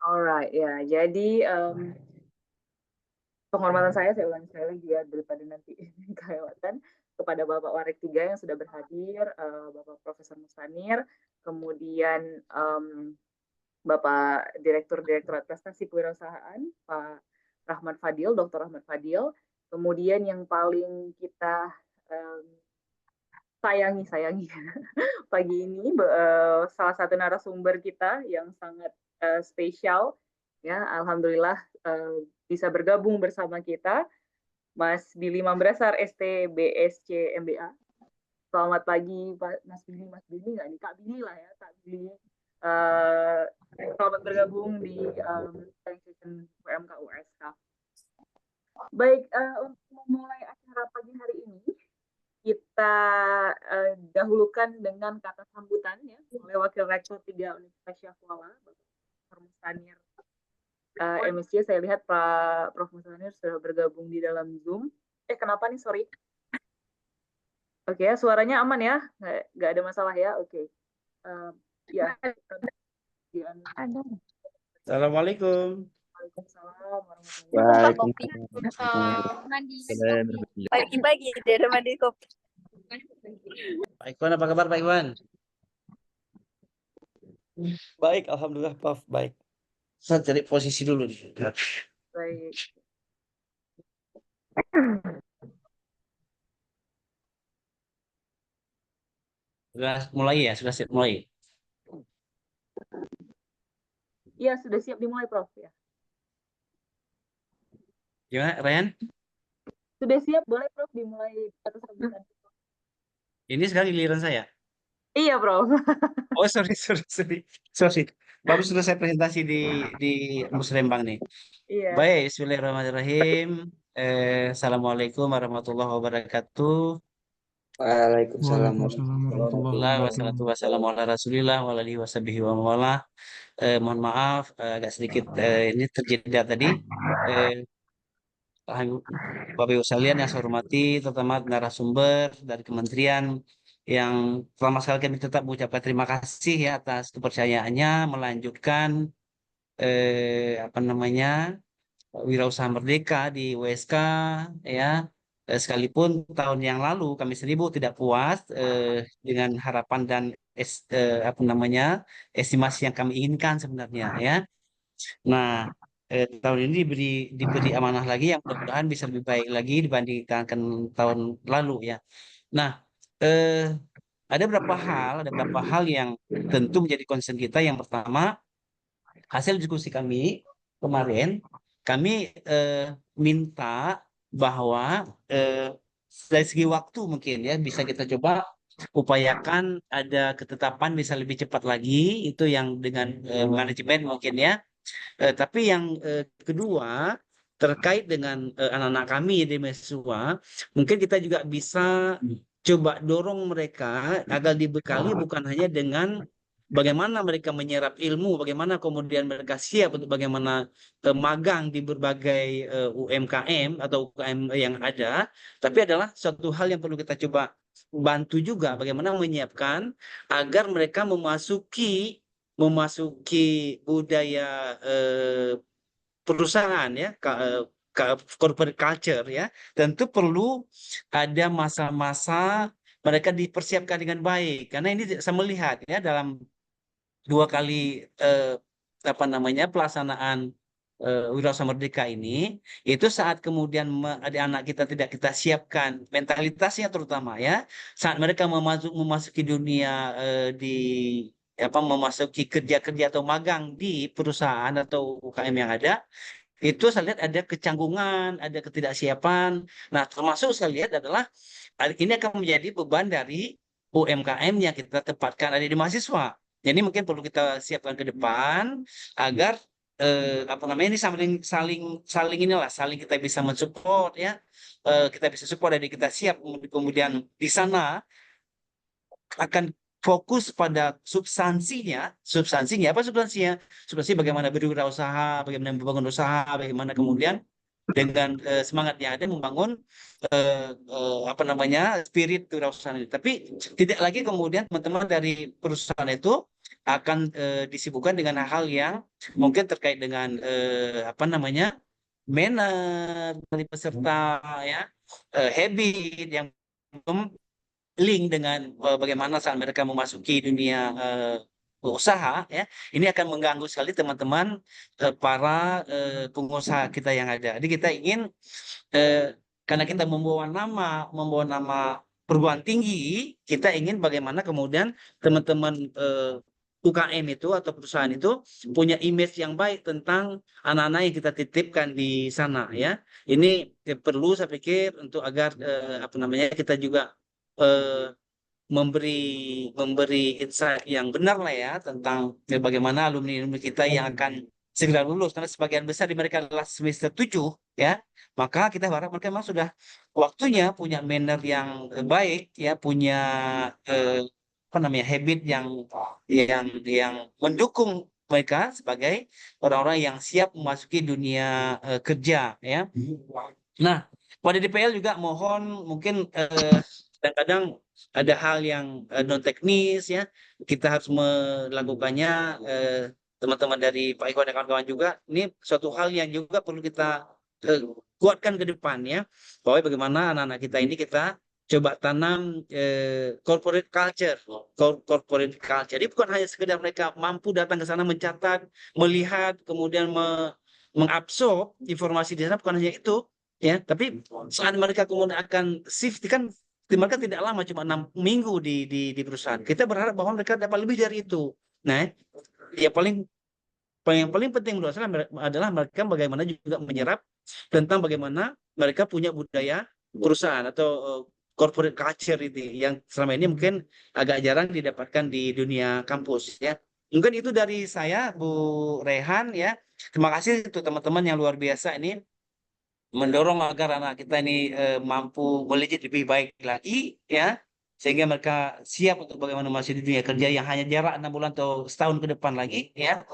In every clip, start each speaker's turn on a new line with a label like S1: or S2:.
S1: Alright, ya. Jadi penghormatan saya ulangi sekali lagi ya daripada nanti kelewatan kepada Bapak Warik 3 yang sudah berhadir, Bapak Profesor Mustanir, kemudian Bapak Direktur Direktorat Prestasi Kewirausahaan, Pak Rahmat Fadil, Dr. Rahmat Fadil, kemudian yang paling kita um, sayangi pagi ini salah satu narasumber kita yang sangat spesial, ya alhamdulillah bisa bergabung bersama kita, Mas Billy Mambrasar STBSC MBA. Selamat pagi Pak Mas Billy, nggak nih Kak Billy lah ya, Kak Billy. Selamat bergabung di session UMK USK. Baik, untuk memulai acara pagi hari ini, kita dahulukan dengan kata sambutan ya oleh Wakil Rektor 3 Universitas Syahkuala, Prof. Mustanir MSc. Saya lihat Pak Prof. Mustanir sudah bergabung di dalam Zoom. Kenapa nih, sorry. Oke, suaranya aman ya? Nggak ada masalah ya? Oke. Ya.
S2: Assalamualaikum.
S1: Waalaikumsalam warahmatullahi
S3: wabarakatuh. Pagi-pagi dia ada mandi kopi.
S2: Pak Iwan, apa kabar Pak Iwan? Baik, alhamdulillah Prof. Baik. Saya cari posisi dulu nih.
S1: Baik.
S2: Sudah mulai ya? Sudah siap mulai?
S1: Iya, sudah siap dimulai, Prof. Ya.
S2: Gimana, Ryan?
S1: Sudah siap, boleh Prof dimulai atas sambutan.
S2: Ini sekarang giliran saya?
S1: Iya, Prof.
S2: Oh, sorry. Baru sudah saya presentasi di Musrembang nih.
S1: Iya.
S2: Baik, bismillahirrahmanirrahim. Assalamualaikum warahmatullahi wabarakatuh.
S4: Waalaikumsalam warahmatullahi
S2: Wassalatu wassalamu ala rasulillah wa alihi washabihi wa mawalah. Mohon maaf agak sedikit ini terjeda tadi. Bapak Ibu sekalian yang saya hormati, terutama narasumber dari kementerian yang pertama sekali kami tetap mengucapkan terima kasih ya atas kepercayaannya melanjutkan apa namanya Wirausaha Merdeka di WSK ya. Sekalipun tahun yang lalu kami seribu tidak puas dengan harapan dan apa namanya estimasi yang kami inginkan sebenarnya ya. Nah, tahun ini diberi amanah lagi yang mudah-mudahan bisa lebih baik lagi dibandingkan tahun lalu ya. Nah, eh, ada beberapa hal yang tentu menjadi concern kita. Yang pertama, hasil diskusi kami kemarin, kami minta bahwa dari segi waktu mungkin ya bisa kita coba upayakan ada ketetapan bisa lebih cepat lagi itu yang dengan manajemen mungkin ya. Tapi yang kedua terkait dengan anak-anak kami di mahasiswa, mungkin kita juga bisa coba dorong mereka agar dibekali bukan hanya dengan bagaimana mereka menyerap ilmu, bagaimana kemudian mereka siap untuk bagaimana magang di berbagai UMKM atau UKM yang ada, tapi adalah suatu hal yang perlu kita coba bantu juga bagaimana menyiapkan agar mereka memasuki budaya perusahaan ya corporate culture ya, tentu perlu ada masa-masa mereka dipersiapkan dengan baik karena ini saya melihat ya dalam 2 kali apa namanya pelaksanaan Wirausaha Merdeka ini itu saat kemudian ada anak kita tidak kita siapkan mentalitasnya terutama ya saat mereka memasuki dunia di apa memasuki kerja-kerja atau magang di perusahaan atau UKM yang ada itu saya lihat ada kecanggungan, ada ketidaksiapan. Nah, termasuk saya lihat adalah ini akan menjadi beban dari UMKM yang kita tempatkan ada di mahasiswa. Jadi mungkin perlu kita siapkan ke depan agar apa namanya ini saling inilah saling kita bisa mensupport ya. Kita bisa support dan kita siap kemudian di sana akan fokus pada substansinya apa substansinya bagaimana berwirausaha bagaimana membangun usaha bagaimana kemudian dengan semangat yang ada membangun apa namanya spirit kewirausahaan ini. Tapi tidak lagi kemudian teman-teman dari perusahaan itu akan disibukkan dengan hal-hal yang mungkin terkait dengan apa namanya manner dari peserta ya, habit yang link dengan bagaimana saat mereka memasuki dunia usaha ya, ini akan mengganggu sekali teman-teman para pengusaha kita yang ada. Jadi kita ingin karena kita membawa nama perguruan tinggi, kita ingin bagaimana kemudian teman-teman UKM itu atau perusahaan itu punya image yang baik tentang anak-anak yang kita titipkan di sana ya. Ini perlu saya pikir untuk agar apa namanya kita juga eh, memberi memberi insight yang benar lah ya tentang bagaimana alumni-alumni kita yang akan segera lulus karena sebagian besar di mereka adalah semester 7 ya, maka kita harap mereka memang sudah waktunya punya manner yang baik ya, punya eh, apa namanya habit yang mendukung mereka sebagai orang-orang yang siap memasuki dunia kerja ya. Nah, pada DPL juga mohon mungkin kadang-kadang ada hal yang non teknis ya, kita harus melakukannya teman-teman dari Pak Iko dan kawan-kawan juga. Ini suatu hal yang juga perlu kita eh, kuatkan ke depan ya, bahwa bagaimana anak-anak kita ini kita coba tanam corporate culture, corporate culture. Jadi bukan hanya sekedar mereka mampu datang ke sana mencatat, melihat, kemudian mengabsorb informasi di sana, bukan hanya itu ya, tapi saat mereka kemudian akan shift kan mereka tidak lama, cuma 6 minggu di perusahaan. Kita berharap bahwa mereka dapat lebih dari itu. Nah, yang paling penting menurut saya adalah mereka bagaimana juga menyerap tentang bagaimana mereka punya budaya perusahaan atau corporate culture itu yang selama ini mungkin agak jarang didapatkan di dunia kampus ya. Mungkin itu dari saya, Bu Rehan ya. Terima kasih untuk teman-teman yang luar biasa ini mendorong agar anak kita ini mampu melejit lebih baik lagi ya, sehingga mereka siap untuk bagaimana masuk di dunia kerja yang hanya jarak 6 bulan atau setahun ke depan lagi ya.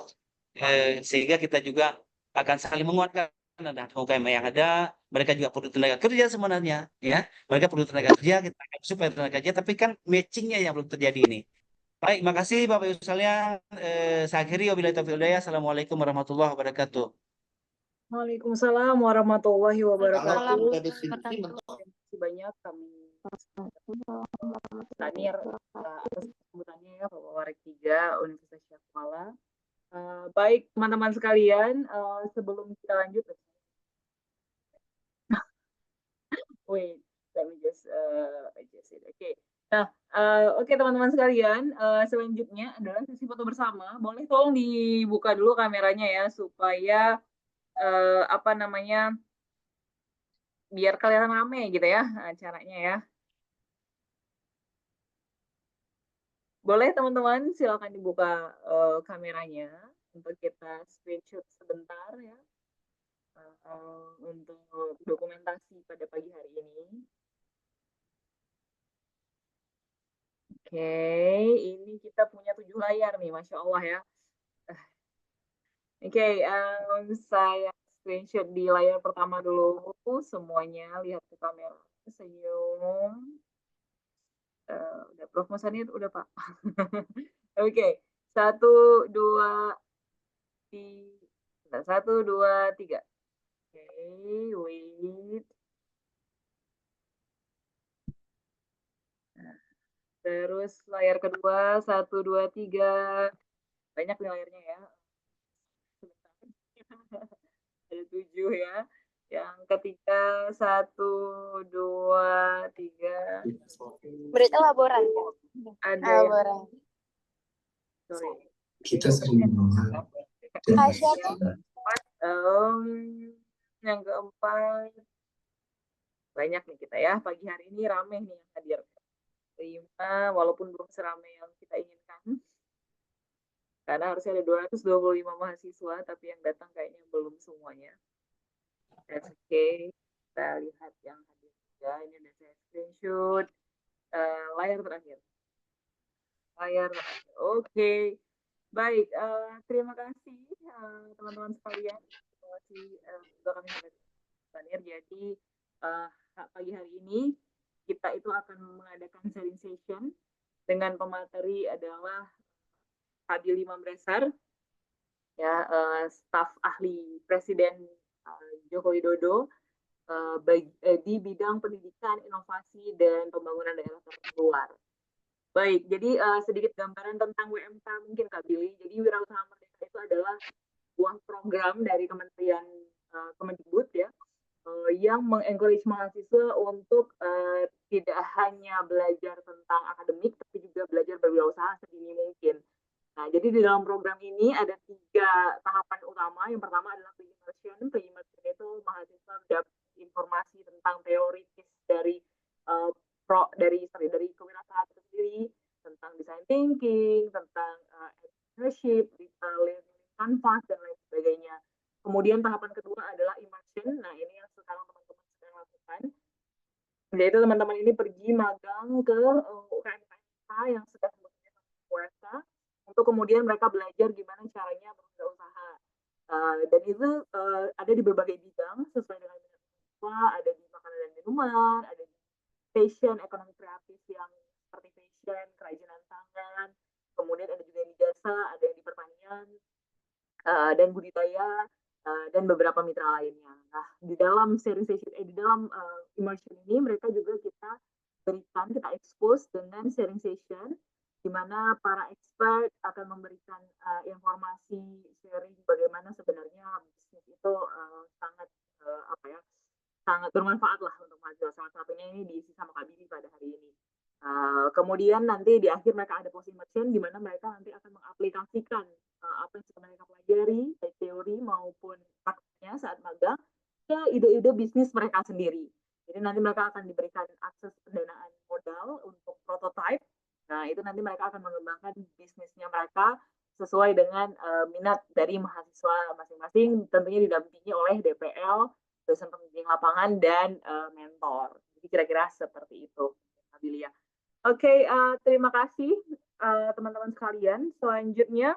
S2: Sehingga kita juga akan saling menguatkan ada UKM yang ada, mereka juga perlu tenaga kerja sebenarnya ya, mereka perlu tenaga kerja, kita akan supaya tenaga kerja, tapi kan matchingnya yang belum terjadi ini. Baik, makasih Bapak Ibu sekalian. Saya akhiri wabillahi taufiq wal hidayah. Assalamualaikum warahmatullahi wabarakatuh.
S1: Waalaikumsalam warahmatullahi wabarakatuh.
S3: Waalaikumsalam.
S1: Terima kasih banyak kami Tanir atas kesebutannya ya Bapak Warik 3 Universitas Syafala. Baik teman-teman sekalian, sebelum kita lanjut, wait, let me just adjust it. Oke. Nah, oke teman-teman sekalian, selanjutnya adalah sesi foto bersama. Boleh tolong dibuka dulu kameranya ya supaya apa namanya biar kelihatan rame gitu ya acaranya ya. Boleh teman-teman silakan dibuka kameranya untuk kita screenshot sebentar ya untuk dokumentasi pada pagi hari ini. Oke, ini kita punya 7 layar nih, Masya Allah ya. Oke, saya screenshot di layar pertama dulu. Semuanya lihat ke kamera. Senyum. Udah Prof. Musanid, udah Pak. Oke, 1, 2, 3. 1, 2, 3. Oke, wait. Nah, terus layar kedua, 1, 2, 3. Banyak nih layarnya ya. Ada 7 ya. Yang ketiga, 1, 2, 3.
S3: Berarti laboran.
S1: Ada yang,
S3: Laboran.
S1: sorry.
S4: Kita sering
S3: Aisyah tuh
S1: Yang keempat, banyak nih kita ya. Pagi hari ini rame nih yang hadir. 5, walaupun belum seramai yang kita inginkan. Karena harusnya ada 225 mahasiswa, tapi yang datang kayaknya belum semuanya. That's okay. Kita lihat yang hadir juga. Ini udah saya screenshot. Layar terakhir. Layar terakhir. Oke. Baik, terima kasih teman-teman sekalian. Terima kasih juga kami Banir. Jadi pagi hari ini kita itu akan mengadakan sharing session dengan pemateri adalah Kak Billy Mamresar, ya, staf ahli Presiden Joko Widodo di bidang pendidikan, inovasi, dan pembangunan daerah terluar. Baik, jadi sedikit gambaran tentang WMK mungkin Kak Billy. Jadi Wirausaha Merdeka itu adalah sebuah program dari Kementerian Kemendikbud ya, yang mengencourage mahasiswa untuk tidak hanya belajar tentang akademik, tapi juga belajar berwirausaha sedini mungkin. Nah, jadi di dalam program ini ada 3 tahapan utama. Yang pertama adalah pre-immersion. Pre-immersion itu mahasiswa dapat informasi tentang teoritis dari dari kewirausahaan itu sendiri, tentang design thinking, tentang entrepreneurship, learning canvas, dan lain sebagainya. Kemudian tahapan kedua adalah immersion. Nah, ini yang sekarang teman-teman sedang lakukan. Yaitu teman-teman ini pergi magang ke UKM-UKM yang sudah bekerja sama swasta, untuk kemudian mereka belajar gimana caranya berwirausaha. Dan itu ada di berbagai bidang sesuai dengan minat mahasiswa, ada di makanan dan minuman, ada di fashion, ekonomi kreatif yang seperti fashion, kerajinan tangan, kemudian ada juga yang di jasa, ada yang di pertanian, dan budidaya, dan beberapa mitra lainnya. Nah, di dalam sharing session, di dalam immersion ini mereka juga kita berikan, kita expose dengan sharing session, di mana para expert akan memberikan informasi sharing bagaimana sebenarnya bisnis itu sangat sangat bermanfaat lah untuk mahasiswa. Salah satunya ini diisi sama Kak Bibi pada hari ini. Kemudian nanti di akhir mereka ada post immersion, di mana mereka nanti akan mengaplikasikan apa yang sudah mereka pelajari, baik teori maupun praktiknya saat magang, ke ide-ide bisnis mereka sendiri. Jadi nanti mereka akan diberikan akses pendanaan modal untuk prototype. Nah, itu nanti mereka akan mengembangkan bisnisnya mereka sesuai dengan minat dari mahasiswa masing-masing, tentunya didampingi oleh DPL, dosen pembimbing lapangan, dan mentor. Jadi kira-kira seperti itu, Abilia. Oke, terima kasih teman-teman sekalian. Selanjutnya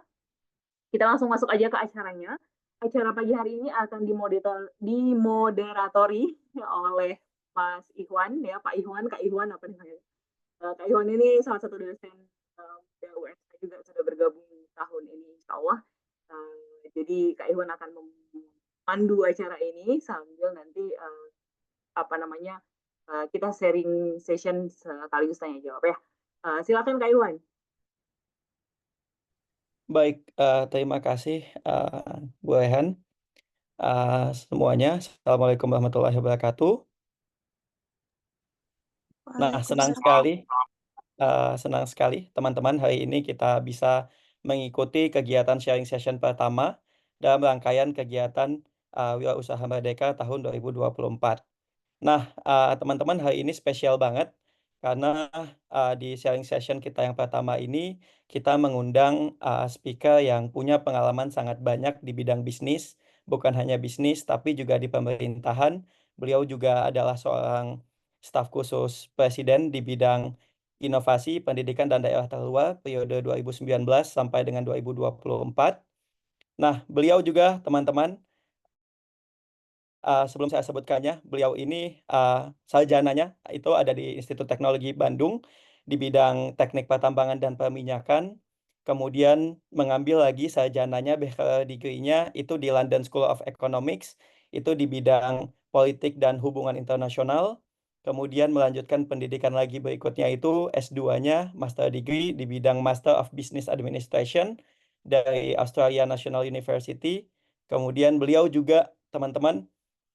S1: kita langsung masuk aja ke acaranya. Acara pagi hari ini akan dimoderatori oleh Mas Ikhwan, ya, Pak Ikhwan, Kak Ikhwan apa namanya? Kak Ikhwan ini salah satu dosen USK juga sudah bergabung tahun ini, insya Allah. Jadi Kak Ikhwan akan memandu acara ini sambil nanti kita sharing session sekaligus tanya jawab ya. Silakan Kak Ikhwan.
S5: Baik, terima kasih Bu Rehan. Semuanya, Assalamualaikum warahmatullahi wabarakatuh. Nah, senang sekali teman-teman hari ini kita bisa mengikuti kegiatan sharing session pertama dalam rangkaian kegiatan Wirausaha Merdeka tahun 2024. Nah, teman-teman hari ini spesial banget karena di sharing session kita yang pertama ini kita mengundang speaker yang punya pengalaman sangat banyak di bidang bisnis, bukan hanya bisnis tapi juga di pemerintahan. Beliau juga adalah seorang staf khusus Presiden di bidang inovasi, pendidikan, dan daerah terluar periode 2019 sampai dengan 2024. Nah, beliau juga teman-teman, sebelum saya sebutkannya, beliau ini sarjananya itu ada di Institut Teknologi Bandung di bidang teknik pertambangan dan perminyakan. Kemudian mengambil lagi sarjananya, bachelor degree-nya itu di London School of Economics, itu di bidang politik dan hubungan internasional. Kemudian melanjutkan pendidikan lagi berikutnya itu S2-nya, master degree di bidang Master of Business Administration dari Australia National University. Kemudian beliau juga, teman-teman,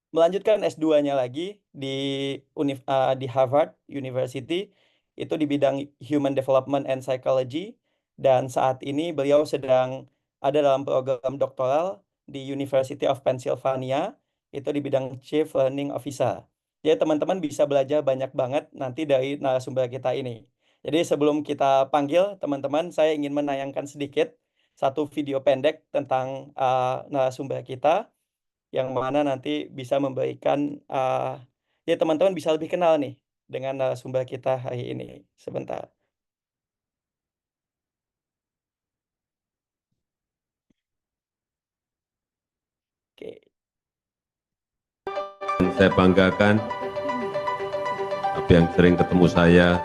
S5: melanjutkan S2-nya lagi di Harvard University, itu di bidang Human Development and Psychology, dan saat ini beliau sedang ada dalam program doktoral di University of Pennsylvania, itu di bidang Chief Learning Officer. Jadi teman-teman bisa belajar banyak banget nanti dari narasumber kita ini. Jadi sebelum kita panggil teman-teman, saya ingin menayangkan sedikit satu video pendek tentang narasumber kita, yang mana nanti bisa memberikan ya teman-teman bisa lebih kenal nih dengan narasumber kita hari ini. Sebentar. Oke.
S6: saya banggakan, tapi yang sering ketemu saya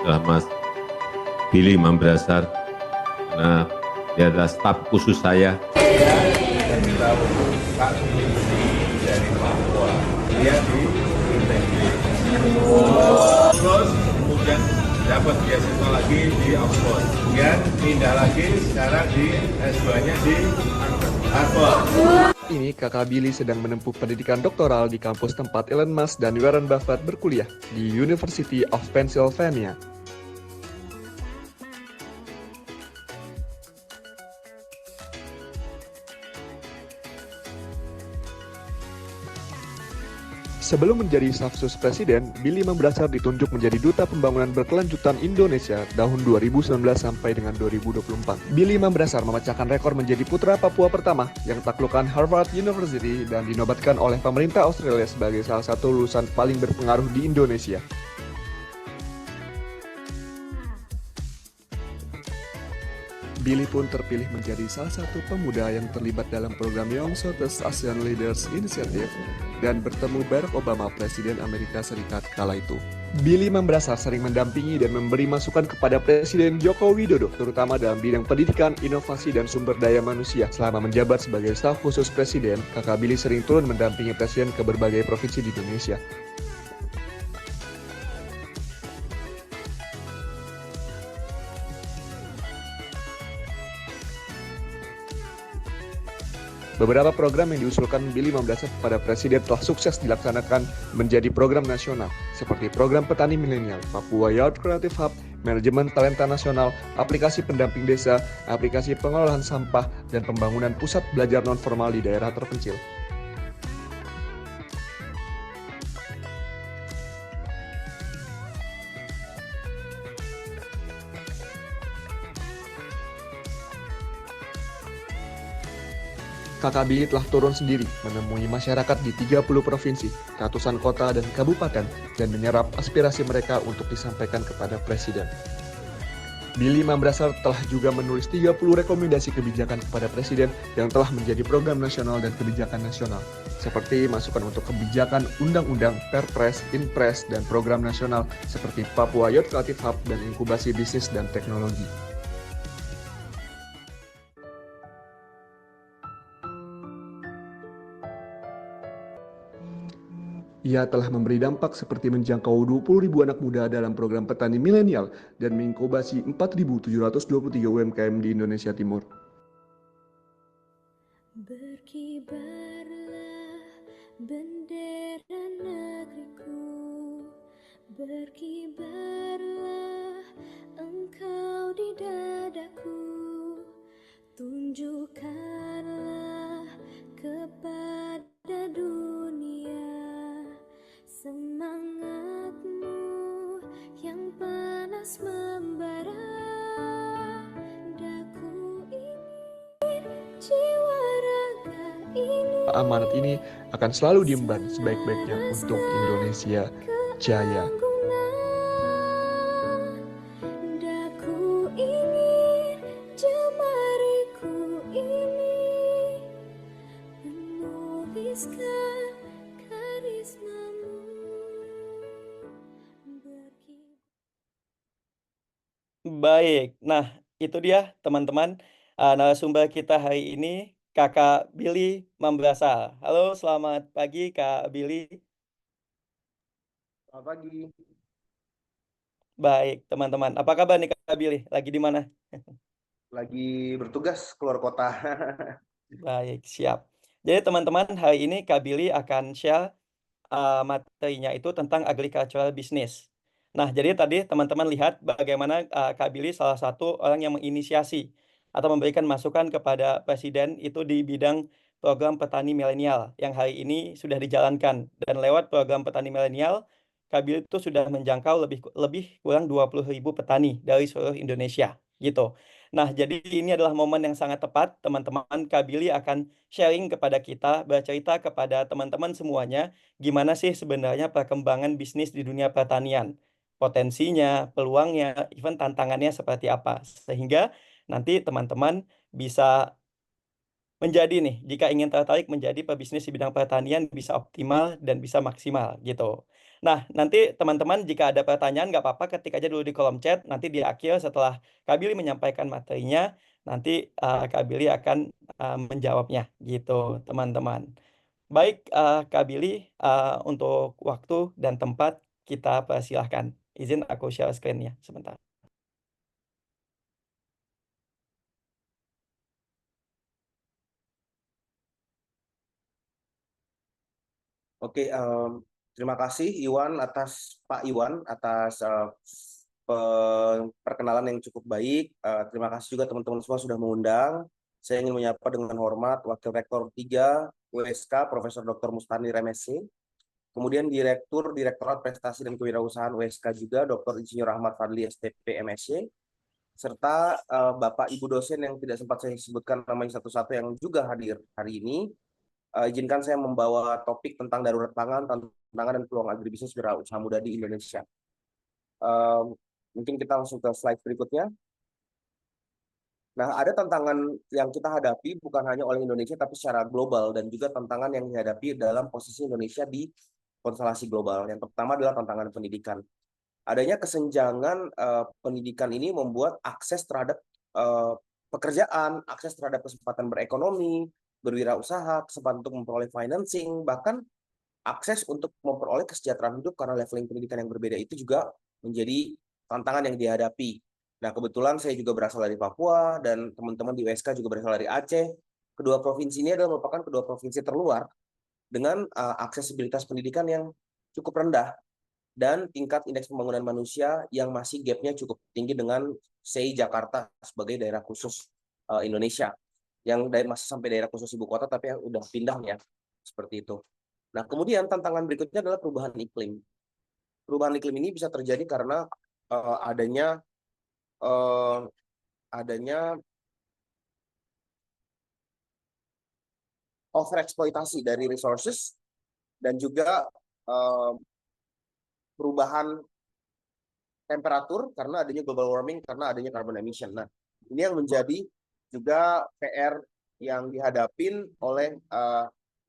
S6: adalah Mas Billy Mambrasar, karena dia adalah staf khusus saya.
S7: Terus kemudian dapat beasiswa lagi di Oxford, kemudian pindah lagi sekarang di S2-nya di Harvard.
S8: Ini kakak Billy sedang menempuh pendidikan doktoral di kampus tempat Elon Musk dan Warren Buffett berkuliah di University of Pennsylvania. Sebelum menjadi staf khusus presiden, Billy Mambrasar ditunjuk menjadi duta pembangunan berkelanjutan Indonesia tahun 2019 sampai dengan 2024. Billy Mambrasar memecahkan rekor menjadi putra Papua pertama yang taklukkan Harvard University dan dinobatkan oleh pemerintah Australia sebagai salah satu lulusan paling berpengaruh di Indonesia. Billy pun terpilih menjadi salah satu pemuda yang terlibat dalam program Young Southeast Asian Leaders Initiative dan bertemu Barack Obama, Presiden Amerika Serikat kala itu. Billy Mambrasar sering mendampingi dan memberi masukan kepada Presiden Joko Widodo, terutama dalam bidang pendidikan, inovasi, dan sumber daya manusia. Selama menjabat sebagai staf khusus Presiden, kakak Billy sering turun mendampingi Presiden ke berbagai provinsi di Indonesia. Beberapa program yang diusulkan Billy Mambrasar kepada Presiden telah sukses dilaksanakan menjadi program nasional, seperti program petani milenial, Papua Youth Creative Hub, manajemen talenta nasional, aplikasi pendamping desa, aplikasi pengolahan sampah, dan pembangunan pusat belajar non-formal di daerah terpencil. Kakak Billy telah turun sendiri menemui masyarakat di 30 provinsi, ratusan kota dan kabupaten, dan menyerap aspirasi mereka untuk disampaikan kepada Presiden. Billy Mambrasar telah juga menulis 30 rekomendasi kebijakan kepada Presiden yang telah menjadi program nasional dan kebijakan nasional, seperti masukan untuk kebijakan undang-undang, perpres, inpres, dan program nasional seperti Papua Youth Creative Hub dan inkubasi bisnis dan teknologi. Ia telah memberi dampak seperti menjangkau 20.000 anak muda dalam program petani milenial dan menginkubasi 4.723 UMKM di Indonesia Timur.
S9: Berkibarlah bendera negeriku, berkibarlah engkau di dadaku, tunjukkanlah kepada dunia semangatmu yang panas membara. Daku ingin jiwa raga ini.
S8: Amanat ini akan selalu diemban sebaik-baiknya untuk Indonesia Jaya.
S9: Daku ingin jemariku ini menuliskan karismamu.
S5: Baik, nah itu dia teman-teman narasumber kita hari ini, Kakak Billy Mambrasar. Halo, selamat pagi Kak Billy.
S10: Selamat pagi.
S5: Baik, teman-teman. Apa kabar nih Kak Billy? Lagi di mana?
S10: Lagi bertugas keluar kota.
S5: Baik, siap. Jadi teman-teman, hari ini Kak Billy akan share materinya itu tentang agricultural business. Nah, jadi tadi teman-teman lihat bagaimana Kak Billy salah satu orang yang menginisiasi atau memberikan masukan kepada Presiden itu di bidang program petani milenial yang hari ini sudah dijalankan. Dan lewat program petani milenial, Kak Billy itu sudah menjangkau lebih kurang 20.000 petani dari seluruh Indonesia, gitu. Nah, jadi ini adalah momen yang sangat tepat, teman-teman. Kak Billy akan sharing kepada kita, bercerita kepada teman-teman semuanya, gimana sih sebenarnya perkembangan bisnis di dunia pertanian. Potensinya, peluangnya, even tantangannya seperti apa. Sehingga nanti teman-teman bisa menjadi nih, jika ingin tertarik menjadi pebisnis di bidang pertanian bisa optimal dan bisa maksimal gitu. Nah, nanti teman-teman jika ada pertanyaan nggak apa-apa ketik aja dulu di kolom chat, nanti di akhir setelah Kak Billy menyampaikan materinya, nanti Kak Billy akan menjawabnya gitu, teman-teman. Baik, Kak Billy, untuk waktu dan tempat kita persilahkan. Izin aku share screen-nya sebentar.
S10: Oke, terima kasih Pak Iwan atas perkenalan yang cukup baik. Terima kasih juga teman-teman semua sudah mengundang. Saya ingin menyapa dengan hormat Wakil Rektor 3 USK Profesor Dr. Mustani MSc. Kemudian Direktorat Prestasi dan Kewirausahaan USK juga Dr. Insinyur Ahmad Fadli STP MSc, serta Bapak Ibu dosen yang tidak sempat saya sebutkan namanya satu-satu yang juga hadir hari ini. Izinkan saya membawa topik tentang darurat pangan, tantangan dan peluang agribisnis wirausaha muda di Indonesia. Mungkin kita langsung ke slide berikutnya. Nah, ada tantangan yang kita hadapi bukan hanya oleh Indonesia, tapi secara global, dan juga tantangan yang dihadapi dalam posisi Indonesia di konstelasi global. Yang pertama adalah tantangan pendidikan. Adanya kesenjangan pendidikan ini membuat akses terhadap pekerjaan, akses terhadap kesempatan berekonomi, berwirausaha, kesempatan untuk memperoleh financing, bahkan akses untuk memperoleh kesejahteraan hidup karena leveling pendidikan yang berbeda itu juga menjadi tantangan yang dihadapi. Nah, kebetulan saya juga berasal dari Papua dan teman-teman di USK juga berasal dari Aceh. Kedua provinsi ini adalah merupakan kedua provinsi terluar dengan aksesibilitas pendidikan yang cukup rendah dan tingkat indeks pembangunan manusia yang masih gap-nya cukup tinggi dengan Jakarta sebagai daerah khusus Indonesia, yang masih sampai daerah khusus ibu kota tapi yang udah pindah ya, seperti itu. Nah, kemudian tantangan berikutnya adalah perubahan iklim. Perubahan iklim ini bisa terjadi karena adanya overeksploitasi dari resources dan juga perubahan temperatur karena adanya global warming, karena adanya carbon emission. Nah, ini yang menjadi juga PR yang dihadapin oleh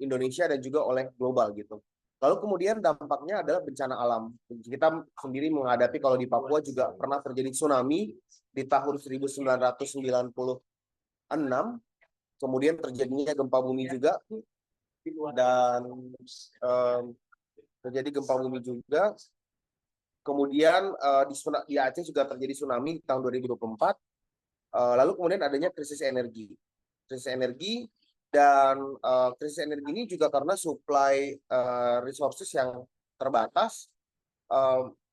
S10: Indonesia dan juga oleh global gitu. Lalu kemudian dampaknya adalah bencana alam. Kita sendiri menghadapi, kalau di Papua juga pernah terjadi tsunami di tahun 1996, kemudian terjadinya gempa bumi juga, dan terjadi gempa bumi juga. Kemudian di Aceh juga terjadi tsunami di tahun 2024. Lalu kemudian adanya krisis energi. Dan krisis energi ini juga karena supply resources yang terbatas.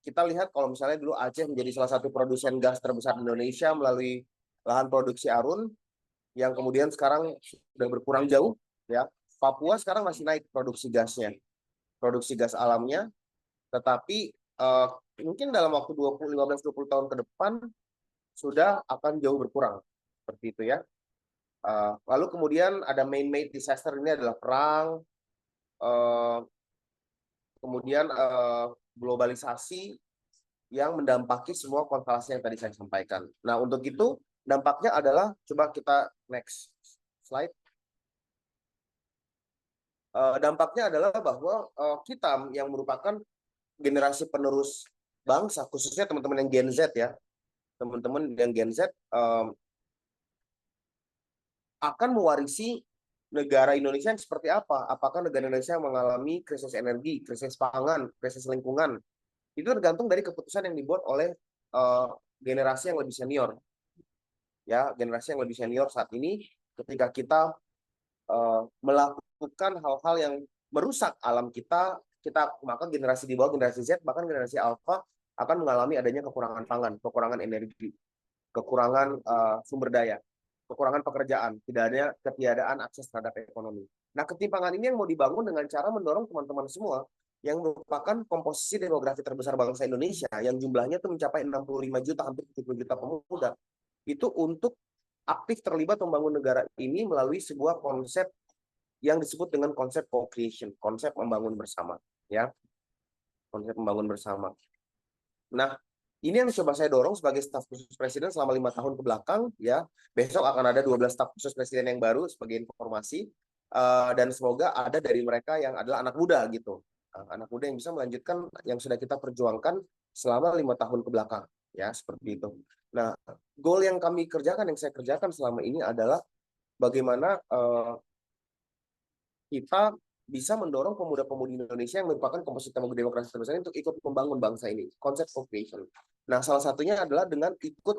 S10: Kita lihat kalau misalnya dulu Aceh menjadi salah satu produsen gas terbesar di Indonesia melalui lahan produksi Arun, yang kemudian sekarang sudah berkurang jauh. Ya, Papua sekarang masih naik produksi gasnya, produksi gas alamnya, tetapi mungkin dalam waktu 15-20 tahun ke depan sudah akan jauh berkurang, seperti itu ya. Lalu kemudian ada man-made disaster, ini adalah perang, kemudian globalisasi yang mendampaki semua konstelasi yang tadi saya sampaikan. Nah, untuk itu dampaknya adalah, coba kita next slide. Dampaknya adalah bahwa kita yang merupakan generasi penerus bangsa, khususnya teman-teman yang Gen Z ya, teman-teman yang Gen Z akan mewarisi negara Indonesia yang seperti apa? Apakah negara Indonesia mengalami krisis energi, krisis pangan, krisis lingkungan? Itu tergantung dari keputusan yang dibuat oleh generasi yang lebih senior. Ya, generasi yang lebih senior saat ini, ketika kita melakukan hal-hal yang merusak alam kita, maka generasi di bawah, generasi Z, bahkan generasi Alpha akan mengalami adanya kekurangan pangan, kekurangan energi, kekurangan sumber daya, kekurangan pekerjaan, ketiadaan akses terhadap ekonomi. Nah, ketimpangan ini yang mau dibangun dengan cara mendorong teman-teman semua yang merupakan komposisi demografi terbesar bangsa Indonesia, yang jumlahnya itu mencapai 65 juta, hampir 70 juta pemuda, itu untuk aktif terlibat membangun negara ini melalui sebuah konsep yang disebut dengan konsep co-creation, konsep membangun bersama, ya, konsep membangun bersama. Nah, Ini yang coba saya dorong sebagai staf khusus presiden selama 5 tahun ke belakang, ya. Besok akan ada 12 staf khusus presiden yang baru sebagai informasi, dan semoga ada dari mereka yang adalah anak muda gitu. Anak muda yang bisa melanjutkan yang sudah kita perjuangkan selama 5 tahun ke belakang, ya, seperti itu. Nah, goal yang kami kerjakan, yang saya kerjakan selama ini adalah bagaimana kita bisa mendorong pemuda-pemudi Indonesia yang merupakan komposisi demokrasi demokrasi terbesar untuk ikut membangun bangsa ini, konsep co-creation. Nah, salah satunya adalah dengan ikut,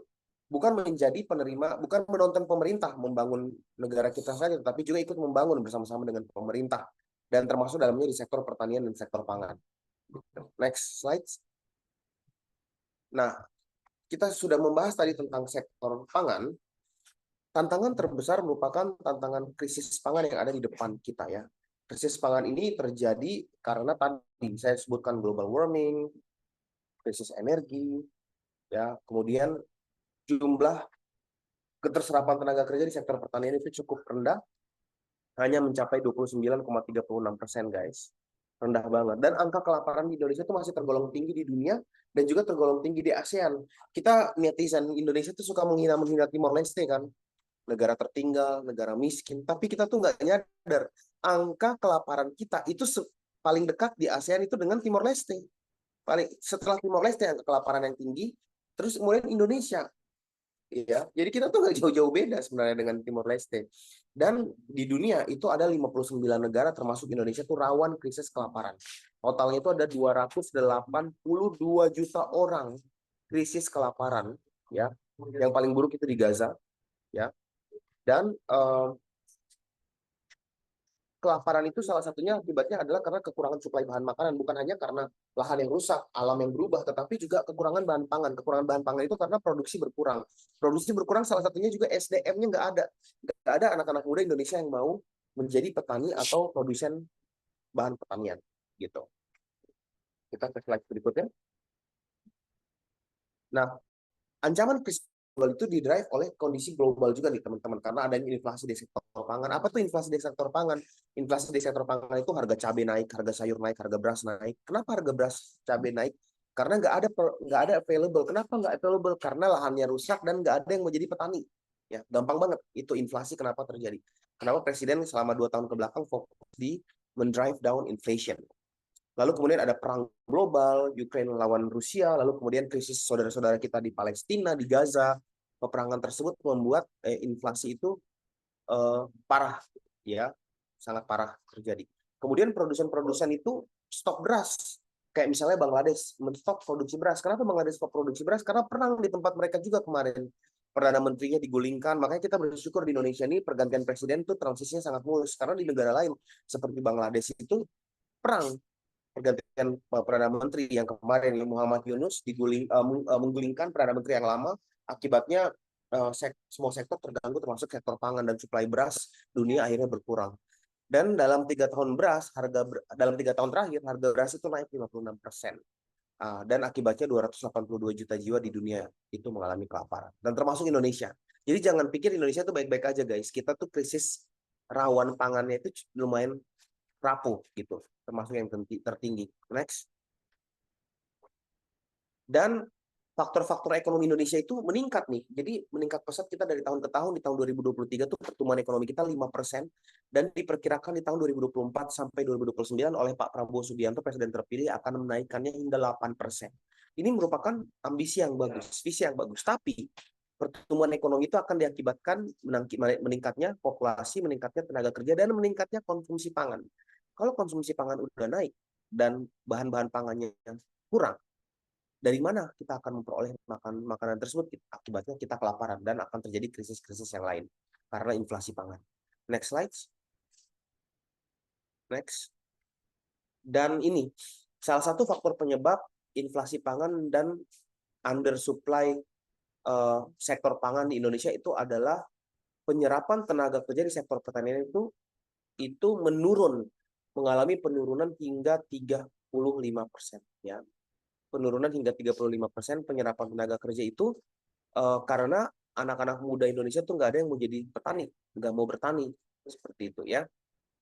S10: bukan menjadi penerima, bukan menonton pemerintah membangun negara kita saja, tetapi juga ikut membangun bersama-sama dengan pemerintah, dan termasuk dalamnya di sektor pertanian dan sektor pangan. Next slide. Nah, kita sudah membahas tadi tentang sektor pangan. Tantangan terbesar merupakan tantangan krisis pangan yang ada di depan kita, ya. Krisis pangan ini terjadi karena tadi saya sebutkan global warming, krisis energi, ya, kemudian jumlah keterserapan tenaga kerja di sektor pertanian itu cukup rendah, hanya mencapai 29,36%, guys. Rendah banget. Dan angka kelaparan di Indonesia itu masih tergolong tinggi di dunia dan juga tergolong tinggi di ASEAN. Kita netizen Indonesia itu suka menghina Timor Leste kan, negara tertinggal, negara miskin. Tapi kita tuh nggak nyadar angka kelaparan kita itu paling dekat di ASEAN itu dengan Timor Leste. Paling setelah Timor Leste angka kelaparan yang tinggi, terus kemudian Indonesia. Ya, jadi kita tuh nggak jauh-jauh beda sebenarnya dengan Timor Leste. Dan di dunia itu ada 59 negara termasuk Indonesia tuh rawan krisis kelaparan. Totalnya itu ada 282 juta orang krisis kelaparan, ya. Yang paling buruk itu di Gaza, ya. Dan kelaparan itu salah satunya akibatnya adalah karena kekurangan suplai bahan makanan, bukan hanya karena lahan yang rusak, alam yang berubah, tetapi juga kekurangan bahan pangan. Kekurangan bahan pangan itu karena produksi berkurang. Produksi berkurang salah satunya juga SDM-nya nggak ada. Nggak ada anak-anak muda Indonesia yang mau menjadi petani atau produsen bahan pertanian, gitu. Kita ke slide berikutnya. Nah, ancaman krisis global itu didrive oleh kondisi global juga nih teman-teman, karena adanya inflasi di sektor pangan. Apa tuh inflasi di sektor pangan? Inflasi di sektor pangan itu harga cabai naik, harga sayur naik, harga beras naik. Kenapa harga beras cabai naik? Karena nggak ada available. Kenapa nggak available? Karena lahannya rusak dan nggak ada yang mau jadi petani. Ya, gampang banget. Itu inflasi kenapa terjadi. Kenapa Presiden selama 2 tahun ke belakang fokus di mendrive down inflation. Lalu kemudian ada perang global, Ukraina lawan Rusia, lalu kemudian krisis saudara-saudara kita di Palestina, di Gaza. Peperangan tersebut membuat inflasi itu parah, ya, sangat parah terjadi. Kemudian produsen-produsen itu stok beras, kayak misalnya Bangladesh menstok produksi beras. Kenapa Bangladesh stok produksi beras? Karena perang di tempat mereka juga kemarin. Perdana Menterinya digulingkan, makanya kita bersyukur di Indonesia ini pergantian presiden itu transisinya sangat mulus. Karena di negara lain seperti Bangladesh itu perang. Pergantian Perdana Menteri yang kemarin Muhammad Yunus menggulingkan Perdana Menteri yang lama, akibatnya semua sektor terganggu termasuk sektor pangan dan suplai beras dunia akhirnya berkurang. Dan dalam 3 tahun dalam 3 tahun terakhir harga beras itu naik 56%. Dan akibatnya 282 juta jiwa di dunia itu mengalami kelaparan, dan termasuk Indonesia. Jadi jangan pikir Indonesia itu baik-baik aja, guys. Kita tuh krisis rawan pangannya itu lumayan rapuh gitu, termasuk yang tertinggi. Next. Dan faktor-faktor ekonomi Indonesia itu meningkat nih. Jadi meningkat pesat kita dari tahun ke tahun. Di tahun 2023 tuh pertumbuhan ekonomi kita 5%, dan diperkirakan di tahun 2024 sampai 2029 oleh Pak Prabowo Subianto, Presiden terpilih, akan menaikkannya hingga 8%. Ini merupakan ambisi yang bagus, visi yang bagus. Tapi pertumbuhan ekonomi itu akan diakibatkan meningkatnya populasi, meningkatnya tenaga kerja, dan meningkatnya konsumsi pangan. Kalau konsumsi pangan udah naik dan bahan-bahan pangannya kurang, dari mana kita akan memperoleh makanan tersebut? Akibatnya kita kelaparan dan akan terjadi krisis-krisis yang lain karena inflasi pangan. Next slide. Next. Dan ini salah satu faktor penyebab inflasi pangan dan undersupply sektor pangan di Indonesia itu adalah penyerapan tenaga kerja di sektor pertanian itu mengalami penurunan hingga 35%, ya. Penurunan hingga 35% penyerapan tenaga kerja itu karena anak-anak muda Indonesia tuh nggak ada yang mau jadi petani, nggak mau bertani, seperti itu, ya,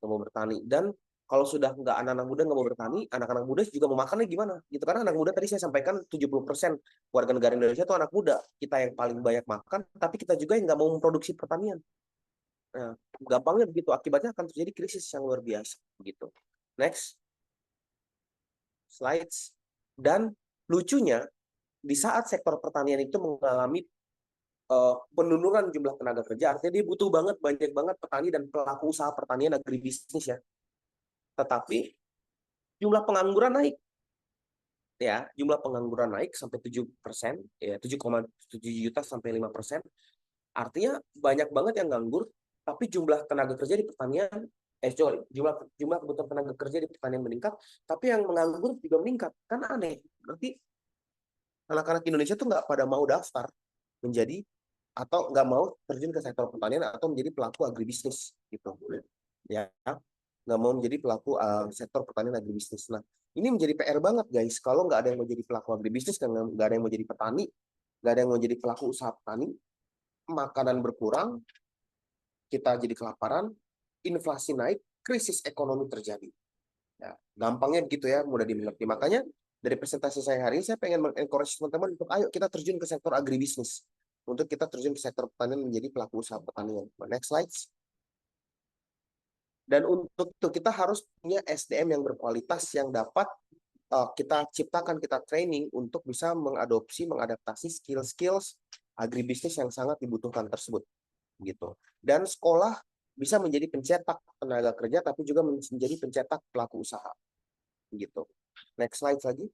S10: nggak mau bertani. Dan Kalau sudah nggak anak-anak muda nggak mau bertani, anak-anak muda juga mau makannya gimana? Gitu karena anak muda tadi saya sampaikan 70% warga negara Indonesia itu anak muda. Kita yang paling banyak makan, tapi kita juga yang nggak mau memproduksi pertanian. Nah, gampangnya begitu. Akibatnya akan terjadi krisis yang luar biasa. Begitu. Next. Slides. Dan lucunya, di saat sektor pertanian itu mengalami penurunan jumlah tenaga kerja, artinya dia butuh banget, banyak banget petani dan pelaku usaha pertanian agribisnis ya. Tetapi jumlah pengangguran naik. Ya, jumlah pengangguran naik sampai 7%, ya 7,7 juta sampai 5%. Artinya banyak banget yang nganggur, tapi jumlah tenaga kerja di pertanian, jumlah kebutuhan tenaga kerja di pertanian meningkat, tapi yang menganggur juga meningkat. Kan aneh. Berarti anak-anak Indonesia tuh nggak pada mau daftar menjadi atau nggak mau terjun ke sektor pertanian atau menjadi pelaku agribisnis gitu ya, nggak mau menjadi pelaku sektor pertanian agribisnis. Nah, ini menjadi PR banget guys kalau nggak ada yang mau jadi pelaku agribisnis, nggak ada yang mau jadi petani, nggak ada yang mau jadi pelaku usaha petani, makanan berkurang, kita jadi kelaparan, inflasi naik, krisis ekonomi terjadi. Ya, gampangnya begitu ya, mudah dimengerti. Makanya dari presentasi saya hari ini saya pengen mengencourage teman-teman untuk ayo kita terjun ke sektor agribisnis. Untuk kita terjun ke sektor pertanian menjadi pelaku usaha pertanian. Next slide. Dan untuk itu kita harus punya SDM yang berkualitas yang dapat kita ciptakan, kita training untuk bisa mengadaptasi skill-skills agribisnis yang sangat dibutuhkan tersebut. Gitu. Dan sekolah bisa menjadi pencetak tenaga kerja, tapi juga menjadi pencetak pelaku usaha. Gitu. Next slide lagi.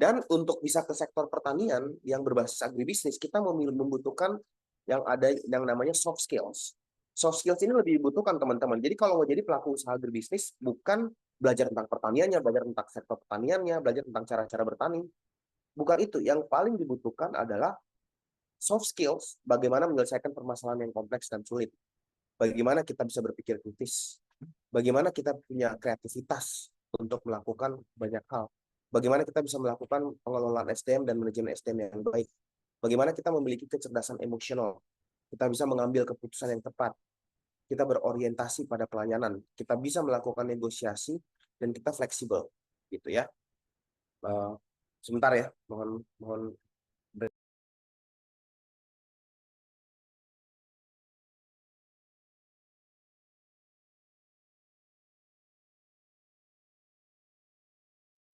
S10: Dan untuk bisa ke sektor pertanian yang berbasis agribisnis, kita membutuhkan yang ada yang namanya soft skills. Soft skills ini lebih dibutuhkan teman-teman. Jadi kalau mau jadi pelaku usaha agribisnis, bukan belajar tentang pertaniannya, belajar tentang sektor pertaniannya, belajar tentang cara-cara bertani. Bukan itu. Yang paling dibutuhkan adalah soft skills, bagaimana menyelesaikan permasalahan yang kompleks dan sulit. Bagaimana kita bisa berpikir kritis. Bagaimana kita punya kreativitas untuk melakukan banyak hal. Bagaimana kita bisa melakukan pengelolaan SDM dan manajemen SDM yang baik. Bagaimana kita memiliki kecerdasan emosional. Kita bisa mengambil keputusan yang tepat. Kita berorientasi pada pelayanan. Kita bisa melakukan negosiasi dan kita fleksibel. Gitu ya. Sebentar ya, mohon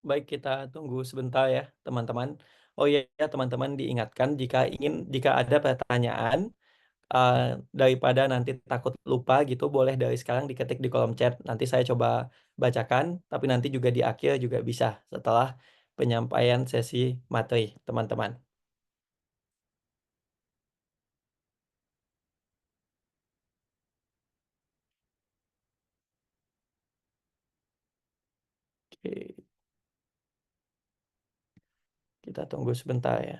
S5: Baik, kita tunggu sebentar ya, teman-teman. Oh iya, teman-teman diingatkan jika ada pertanyaan, daripada nanti takut lupa gitu, boleh dari sekarang diketik di kolom chat. Nanti saya coba bacakan, tapi nanti juga di akhir juga bisa setelah penyampaian sesi materi, teman-teman. Oke. Kita tunggu sebentar ya.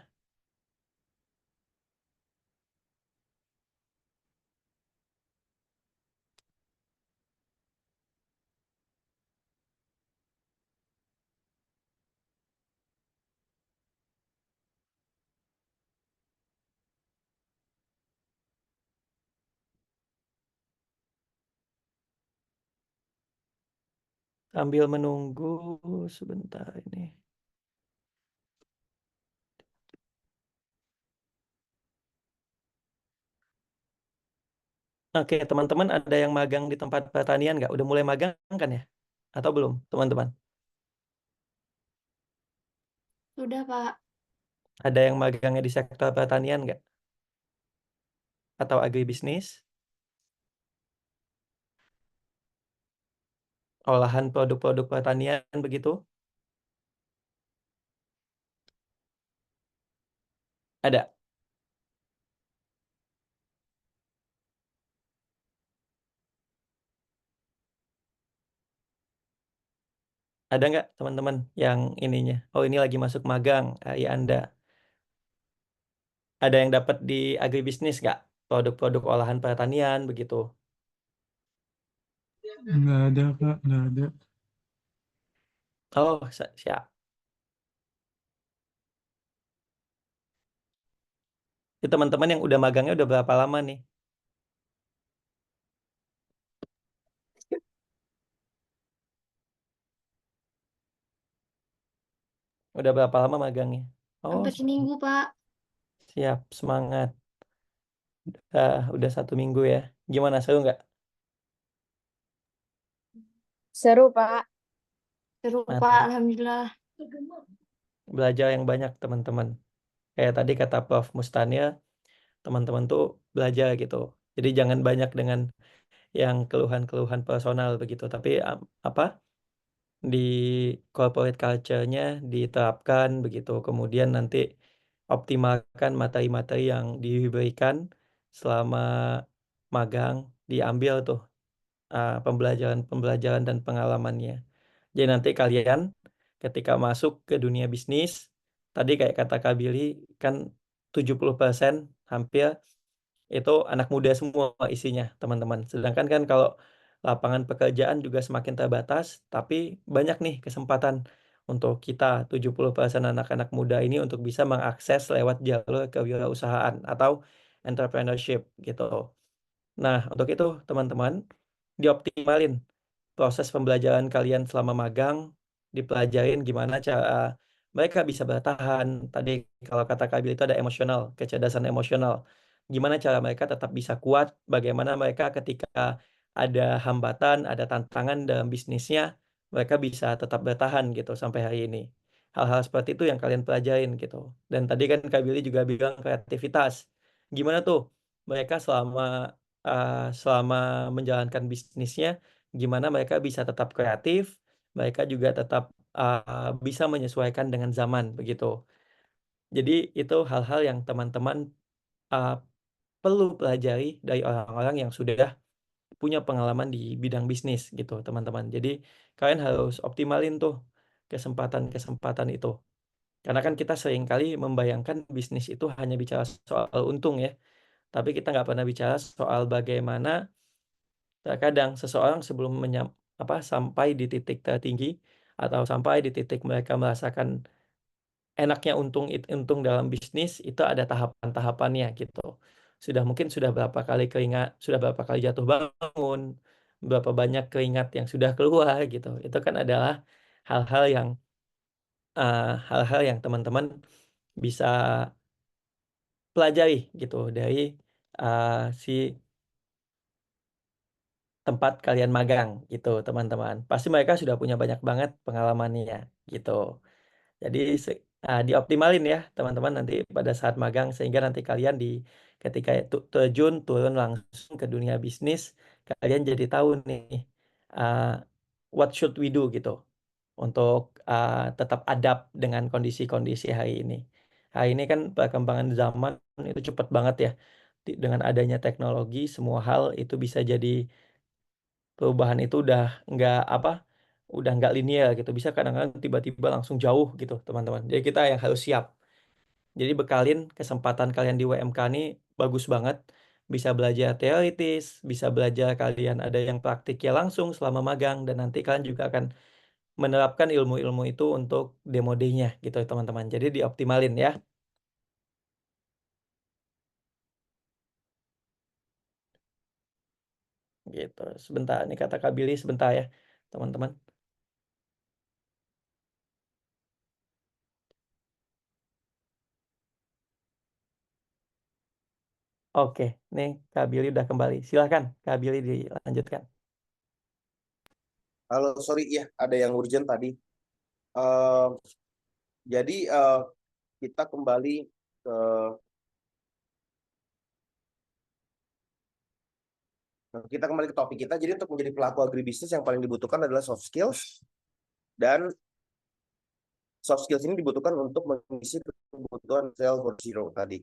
S5: Sambil menunggu sebentar ini. Oke, teman-teman ada yang magang di tempat pertanian nggak? Udah mulai magang kan ya? Atau belum, teman-teman?
S9: Sudah, Pak.
S5: Ada yang magangnya di sektor pertanian nggak? Atau agribisnis? Olahan produk-produk pertanian begitu? Ada? Ada nggak teman-teman yang ininya? Oh, ini lagi masuk magang, ya Anda. Ada yang dapat di agribisnis nggak? Produk-produk olahan pertanian begitu?
S11: Nggak ada, Pak. Nggak ada.
S5: Oh, siap. Teman-teman yang udah magangnya udah berapa lama nih? Udah berapa lama magangnya? Oh,
S9: Hampir seminggu, Pak.
S5: siap, semangat. Udah 1 minggu ya. Gimana, seru nggak?
S3: Seru, Pak.
S9: Seru, Pak.
S5: Mantap.
S9: Alhamdulillah.
S5: Belajar yang banyak, teman-teman. Kayak tadi kata Prof. Mustania, teman-teman tuh belajar gitu. Jadi jangan banyak dengan yang keluhan-keluhan personal begitu, tapi apa di corporate culture-nya diterapkan begitu. Kemudian nanti optimalkan materi-materi yang diberikan selama magang, diambil tuh pembelajaran dan pengalamannya. Jadi nanti kalian ketika masuk ke dunia bisnis, tadi kayak kata Kak Billy, kan 70% hampir itu anak muda semua isinya, teman-teman. Sedangkan kan kalau lapangan pekerjaan juga semakin terbatas, tapi banyak nih kesempatan untuk kita 70% anak-anak muda ini untuk bisa mengakses lewat jalur kewirausahaan atau entrepreneurship gitu. Nah, untuk itu teman-teman dioptimalin proses pembelajaran kalian selama magang, dipelajarin gimana cara mereka bisa bertahan. Tadi kalau kata Kabil itu ada emosional, kecerdasan emosional. Gimana cara mereka tetap bisa kuat, bagaimana mereka ketika ada hambatan, ada tantangan dalam bisnisnya, mereka bisa tetap bertahan gitu sampai hari ini. Hal-hal seperti itu yang kalian pelajarin gitu. Dan tadi kan Kak Billy juga bilang kreativitas. Gimana tuh mereka selama menjalankan bisnisnya, gimana mereka bisa tetap kreatif, mereka juga tetap bisa menyesuaikan dengan zaman begitu. Jadi itu hal-hal yang teman-teman uh, perlu pelajari dari orang-orang yang sudah punya pengalaman di bidang bisnis gitu, teman-teman. Jadi kalian harus optimalin tuh kesempatan-kesempatan itu. Karena kan kita seringkali membayangkan bisnis itu hanya bicara soal untung ya, tapi kita nggak pernah bicara soal bagaimana terkadang seseorang sebelum sampai di titik tertinggi atau sampai di titik mereka merasakan enaknya untung dalam bisnis itu ada tahapan-tahapannya gitu. Sudah berapa kali keringat, sudah berapa kali jatuh bangun, berapa banyak keringat yang sudah keluar gitu. Itu kan adalah hal-hal yang teman-teman bisa pelajari gitu dari si tempat kalian magang gitu, teman-teman. Pasti mereka sudah punya banyak banget pengalamannya gitu. Jadi dioptimalin ya, teman-teman, nanti pada saat magang sehingga nanti kalian ketika turun langsung ke dunia bisnis, kalian jadi tahu nih uh, what should we do gitu untuk tetap adapt dengan kondisi-kondisi hari ini. Hari ini kan perkembangan zaman itu cepat banget ya. Dengan adanya teknologi, semua hal itu bisa jadi perubahan itu udah nggak linear gitu, bisa kadang-kadang tiba-tiba langsung jauh gitu, teman-teman. Jadi kita yang harus siap. Jadi bekalin kesempatan kalian di WMK ini bagus banget, bisa belajar teoritis, bisa belajar kalian ada yang praktiknya langsung selama magang, dan nanti kalian juga akan menerapkan ilmu-ilmu itu untuk demo day-nya gitu, teman-teman. Jadi dioptimalin ya. Gitu. Sebentar, ini kata Kak Billy sebentar ya, teman-teman. Oke, nih Kak Billy udah kembali. Silakan Kak Billy dilanjutkan.
S10: Halo, sorry ya, ada yang urgent tadi. Jadi kita kembali ke topik kita. Jadi untuk menjadi pelaku agribisnis yang paling dibutuhkan adalah soft skills, dan soft skills ini dibutuhkan untuk mengisi kebutuhan sale for zero tadi.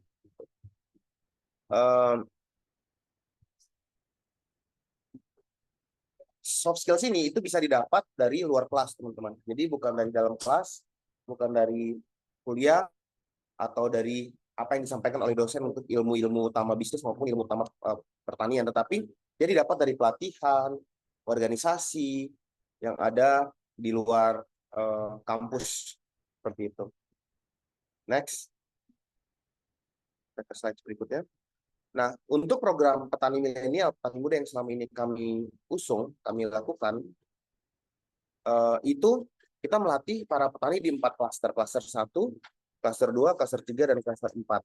S10: Soft skills ini itu bisa didapat dari luar kelas, teman-teman. Jadi bukan dari dalam kelas, bukan dari kuliah, atau dari apa yang disampaikan oleh dosen untuk ilmu-ilmu utama bisnis maupun ilmu utama pertanian, tetapi dia didapat dari pelatihan, organisasi yang ada di luar kampus, seperti itu. Next. Kita ke slide berikutnya. Nah, untuk program petani milenial, petani muda yang selama ini kami usung, kami lakukan, itu kita melatih para petani di 4 klaster. Klaster 1, klaster 2, klaster 3, dan klaster 4.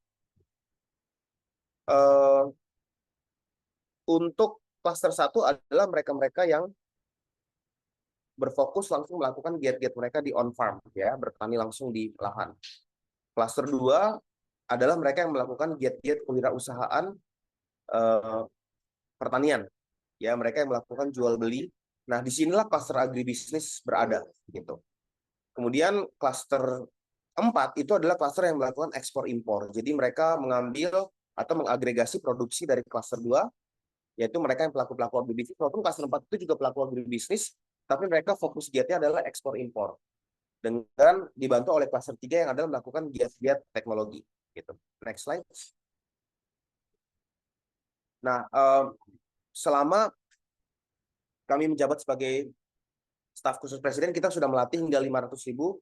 S10: Untuk klaster 1 adalah mereka-mereka yang berfokus langsung melakukan giat-giat mereka di on farm, ya, bertani langsung di lahan. Klaster 2 adalah mereka yang melakukan giat-giat kewirausahaan pertanian, ya, mereka yang melakukan jual beli. Nah, disinilah klaster agribisnis berada, gitu. Kemudian klaster 4 itu adalah klaster yang melakukan ekspor impor. Jadi mereka mengambil atau mengagregasi produksi dari klaster 2, yaitu mereka yang pelaku-pelaku agribisnis. Walaupun klaster 4 itu juga pelaku agribisnis, tapi mereka fokus giatnya adalah ekspor impor. Dengan dibantu oleh klaster 3 yang adalah melakukan giat-giat teknologi, gitu. Next slide. Nah, selama kami menjabat sebagai staf khusus Presiden, kita sudah melatih hingga 500.000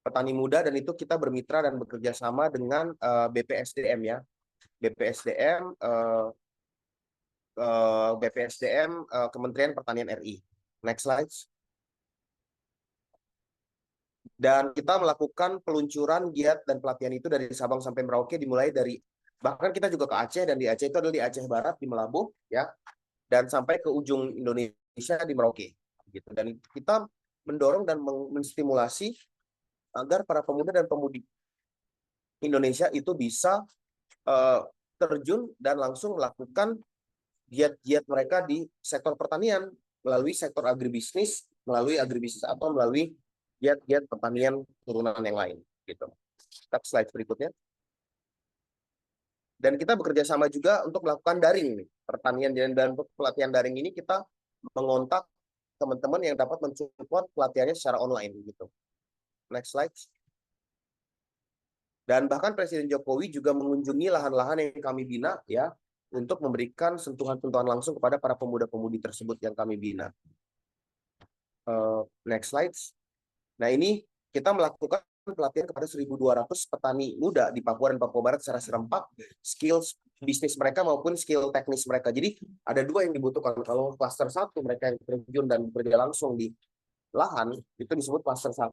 S10: petani muda, dan itu kita bermitra dan bekerja sama dengan BPSDM, ya. BPSDM Kementerian Pertanian RI. Next slide. Dan kita melakukan peluncuran giat dan pelatihan itu dari Sabang sampai Merauke, dimulai dari, bahkan kita juga ke Aceh, dan di Aceh itu adalah di Aceh Barat, di Melabuh, ya, dan sampai ke ujung Indonesia di Merauke, gitu. Dan kita mendorong dan menstimulasi agar para pemuda dan pemudi Indonesia itu bisa terjun dan langsung melakukan giat-giat mereka di sektor pertanian melalui sektor agribisnis, atau melalui giat-giat pertanian turunan yang lain, gitu. Kita slide berikutnya. Dan kita bekerja sama juga untuk melakukan daring, pertanian, dan untuk pelatihan daring ini kita mengontak teman-teman yang dapat mensupport pelatihannya secara online, gitu. Next slide. Dan bahkan Presiden Jokowi juga mengunjungi lahan-lahan yang kami bina, ya, untuk memberikan sentuhan-sentuhan langsung kepada para pemuda-pemudi tersebut yang kami bina. Next slide. Nah, ini kita melakukan pelatihan kepada 1.200 petani muda di Papua dan Papua Barat secara serempak, skills bisnis mereka maupun skill teknis mereka. Jadi ada 2 yang dibutuhkan. Kalau klaster 1 mereka yang terjun dan bekerja langsung di lahan, itu disebut klaster 1.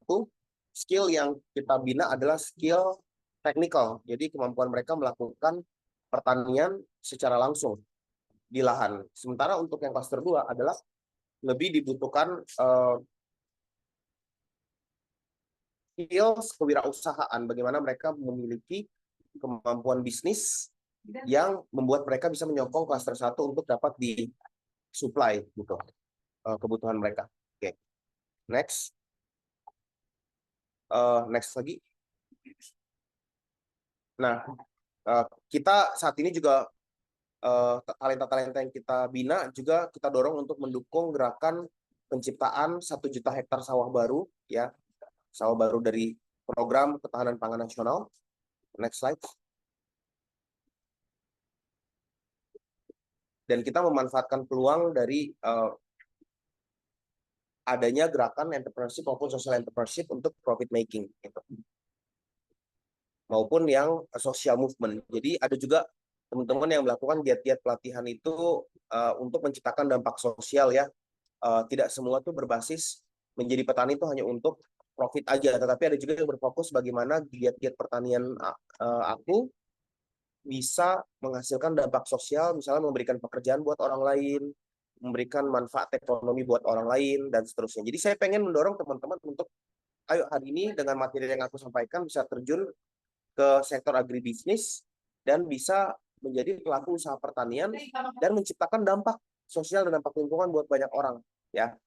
S10: Skill yang kita bina adalah skill teknikal. Jadi kemampuan mereka melakukan pertanian secara langsung di lahan. Sementara untuk yang klaster 2 adalah lebih dibutuhkan skills kewirausahaan, bagaimana mereka memiliki kemampuan bisnis yang membuat mereka bisa menyokong klaster 1 untuk dapat disuplai, gitu, kebutuhan mereka. Oke. Next. Next lagi. Nah, kita saat ini juga talenta-talenta yang kita bina juga kita dorong untuk mendukung gerakan penciptaan 1 juta hektar sawah baru, ya, sawah baru dari program ketahanan pangan nasional. Next slide. Dan kita memanfaatkan peluang dari adanya gerakan entrepreneurship maupun social entrepreneurship untuk profit making, gitu, maupun yang social movement. Jadi ada juga teman-teman yang melakukan giat-giat pelatihan itu untuk menciptakan dampak sosial, ya. Tidak semua tuh berbasis menjadi petani itu hanya untuk profit aja, tetapi ada juga yang berfokus bagaimana giat-giat pertanian aku bisa menghasilkan dampak sosial, misalnya memberikan pekerjaan buat orang lain, memberikan manfaat ekonomi buat orang lain, dan seterusnya. Jadi saya pengen mendorong teman-teman untuk, ayo hari ini dengan materi yang aku sampaikan bisa terjun ke sektor agribisnis dan bisa menjadi pelaku usaha pertanian dan menciptakan dampak sosial dan dampak lingkungan buat banyak orang, ya.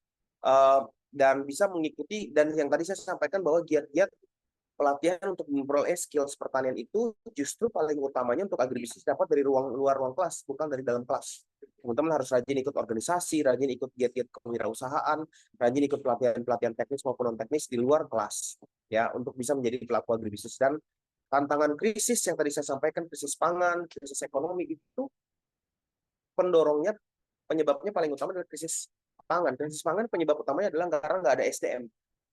S10: Dan bisa mengikuti, dan yang tadi saya sampaikan bahwa giat-giat pelatihan untuk memperoleh skills pertanian itu justru paling utamanya untuk agribisnis dapat dari luar ruang kelas, bukan dari dalam kelas. Teman-teman harus rajin ikut organisasi, rajin ikut giat-giat kewirausahaan, rajin ikut pelatihan teknis maupun non teknis di luar kelas, ya, untuk bisa menjadi pelaku agribisnis. Dan tantangan krisis yang tadi saya sampaikan, krisis pangan, krisis ekonomi, itu pendorongnya, penyebabnya paling utama adalah krisis pangan. Krisis pangan penyebab utamanya adalah karena nggak ada SDM.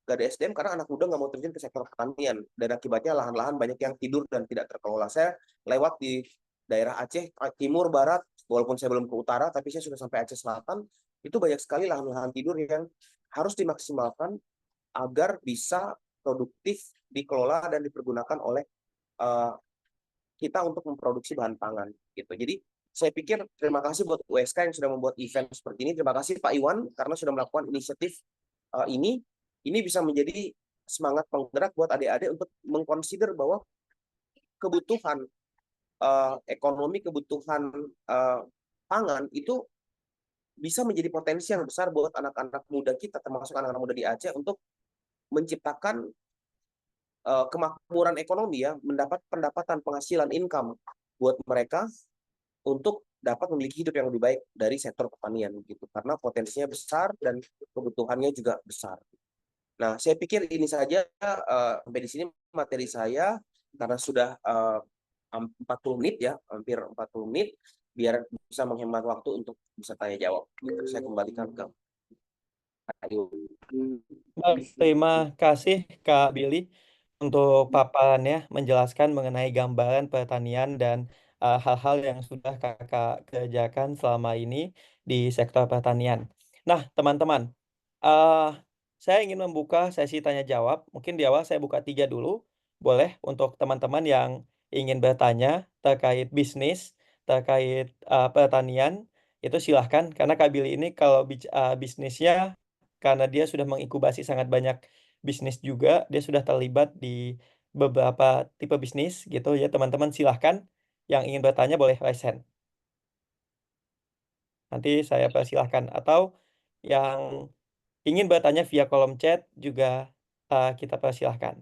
S10: Nggak ada SDM karena anak muda nggak mau terjun ke sektor pertanian. Dan akibatnya lahan-lahan banyak yang tidur dan tidak terkelola. Saya lewat di daerah Aceh, timur, barat, walaupun saya belum ke utara, tapi saya sudah sampai Aceh Selatan, itu banyak sekali lahan-lahan tidur yang harus dimaksimalkan agar bisa produktif dikelola dan dipergunakan oleh kita untuk memproduksi bahan pangan gitu. Jadi saya pikir terima kasih buat USK yang sudah membuat event seperti ini. Terima kasih Pak Iwan karena sudah melakukan inisiatif ini. Ini bisa menjadi semangat penggerak buat adik-adik untuk mengconsider bahwa kebutuhan ekonomi, kebutuhan pangan itu bisa menjadi potensi yang besar buat anak-anak muda kita, termasuk anak-anak muda di Aceh, untuk menciptakan kemakmuran ekonomi ya, mendapat pendapatan, penghasilan, income buat mereka untuk dapat memiliki hidup yang lebih baik dari sektor pertanian gitu, karena potensinya besar dan kebutuhannya juga besar. Nah, saya pikir ini saja sampai di sini materi saya, karena sudah 40 menit ya, hampir 40 menit, biar bisa menghemat waktu untuk bisa tanya jawab. Saya kembalikan ke Ayu.
S5: Baik, terima kasih Kak Billy untuk paparannya menjelaskan mengenai gambaran pertanian dan hal-hal yang sudah Kakak kerjakan selama ini di sektor pertanian. Nah, teman-teman, saya ingin membuka sesi tanya jawab. Mungkin di awal saya buka 3 dulu. Boleh untuk teman-teman yang ingin bertanya terkait bisnis, terkait pertanian, itu silahkan. Karena Kak Billy ini kalau bisnisnya, karena dia sudah menginkubasi sangat banyak bisnis juga, dia sudah terlibat di beberapa tipe bisnis gitu ya, teman-teman silahkan yang ingin bertanya boleh raise hand. Nanti saya persilahkan, atau yang ingin bertanya via kolom chat juga kita persilahkan.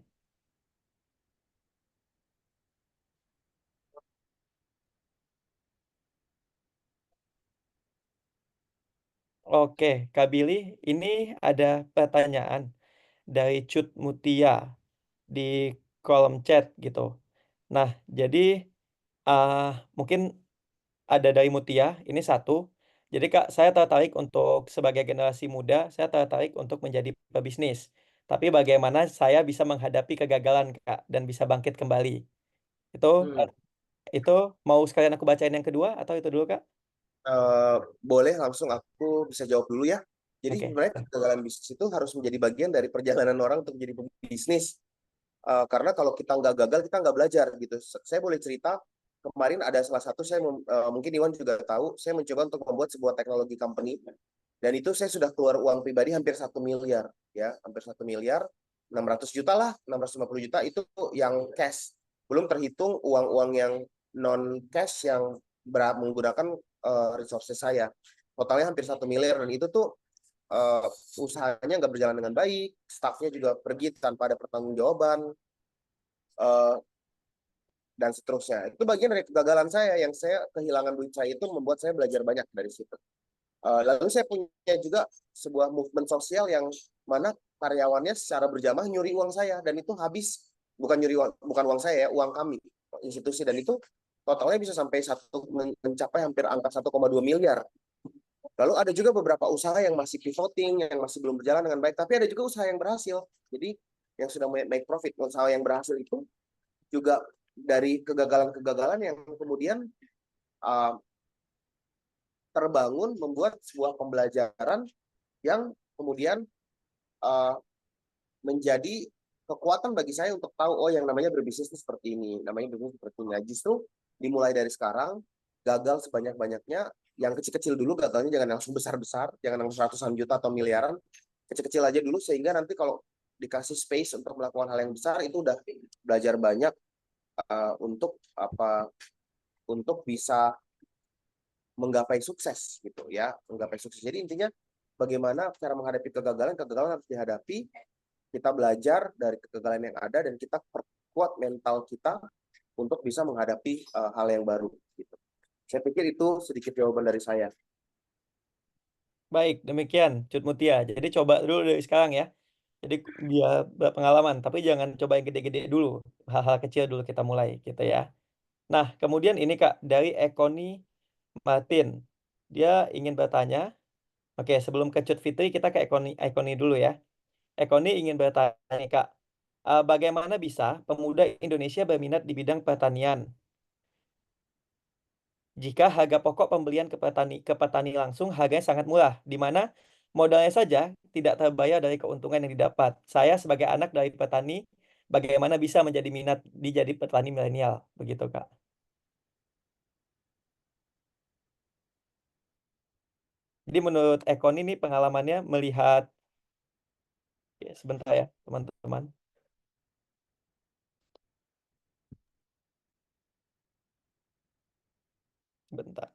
S5: Oke, Kak Billy, ini ada pertanyaan dari Cut Mutia di kolom chat gitu. Nah, jadi mungkin ada dari Mutia, ini satu. Jadi Kak, saya tertarik untuk sebagai generasi muda, saya tertarik untuk menjadi pebisnis. Tapi bagaimana saya bisa menghadapi kegagalan Kak dan bisa bangkit kembali? Itu mau sekalian aku bacain yang kedua atau itu dulu Kak?
S10: Boleh langsung aku bisa jawab dulu ya. Jadi
S5: Oke.
S10: sebenarnya kegagalan bisnis itu harus menjadi bagian dari perjalanan orang untuk menjadi pebisnis. Karena kalau kita nggak gagal, kita nggak belajar gitu. Saya boleh cerita, kemarin ada salah satu, mungkin Iwan juga tahu, saya mencoba untuk membuat sebuah teknologi company. Dan itu saya sudah keluar uang pribadi hampir 1 miliar. Ya, hampir 1 miliar, 600 juta lah, 650 juta itu yang cash. Belum terhitung uang-uang yang non-cash yang menggunakan resources saya. Totalnya hampir 1 miliar, dan itu tuh usahanya nggak berjalan dengan baik, staffnya juga pergi tanpa ada pertanggungjawaban, dan seterusnya. Itu bagian dari kegagalan saya, yang saya kehilangan duit saya itu membuat saya belajar banyak dari situ. Lalu saya punya juga sebuah movement sosial yang mana karyawannya secara berjamaah nyuri uang saya, dan itu habis, bukan uang saya ya, uang kami, institusi, dan itu totalnya bisa sampai mencapai hampir angka 1,2 miliar. Lalu ada juga beberapa usaha yang masih pivoting, yang masih belum berjalan dengan baik, tapi ada juga usaha yang berhasil. Jadi yang sudah make profit, usaha yang berhasil itu juga dari kegagalan-kegagalan yang kemudian terbangun, membuat sebuah pembelajaran yang kemudian menjadi kekuatan bagi saya untuk tahu, oh yang namanya berbisnis itu seperti ini, namanya berbisnis seperti ini. Nah, justru dimulai dari sekarang, gagal sebanyak-banyaknya, yang kecil-kecil dulu gagalnya, jangan langsung besar-besar, jangan langsung ratusan juta atau miliaran, kecil-kecil aja dulu, sehingga nanti kalau dikasih space untuk melakukan hal yang besar, itu udah belajar banyak untuk bisa menggapai sukses gitu ya, menggapai sukses. Jadi intinya bagaimana cara menghadapi kegagalan harus dihadapi, kita belajar dari kegagalan yang ada, dan kita perkuat mental kita untuk bisa menghadapi hal yang baru gitu. Saya pikir itu sedikit jawaban dari saya.
S5: Baik, demikian Cut Mutia. Jadi coba dulu dari sekarang ya. Jadi biar berpengalaman, tapi jangan coba yang gede-gede dulu. Hal-hal kecil dulu kita mulai gitu ya. Nah, kemudian ini Kak, dari Ekoni Martin. Dia ingin bertanya. Oke, sebelum ke Cut Fitri, kita ke Ekoni dulu ya. Ekoni ingin bertanya Kak, bagaimana bisa pemuda Indonesia berminat di bidang pertanian jika harga pokok pembelian ke petani langsung harganya sangat murah, di mana modalnya saja tidak terbayar dari keuntungan yang didapat. Saya sebagai anak dari petani, bagaimana bisa menjadi minat jadi petani milenial, begitu Kak. Jadi menurut Ekon ini pengalamannya melihat, ya, sebentar ya teman-teman. Bentar.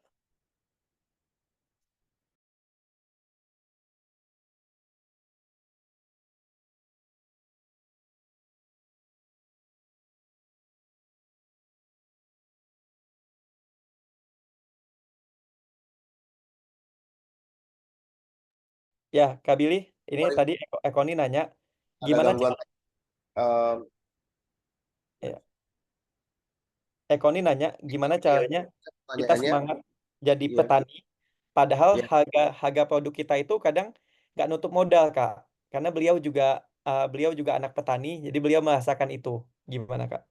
S5: Ya, Kak Billy, ini
S10: Sorry,
S5: tadi Ekoni nanya,
S10: ada
S5: gimana
S10: gangguan.
S5: ya, Ekoni nanya gimana
S10: Iya,
S5: caranya kita
S10: pertanyaannya,
S5: semangat jadi
S10: iya,
S5: petani, padahal
S10: iya.
S5: harga produk kita itu kadang nggak nutup modal Kak, karena beliau juga anak petani, jadi beliau merasakan itu. Gimana Kak?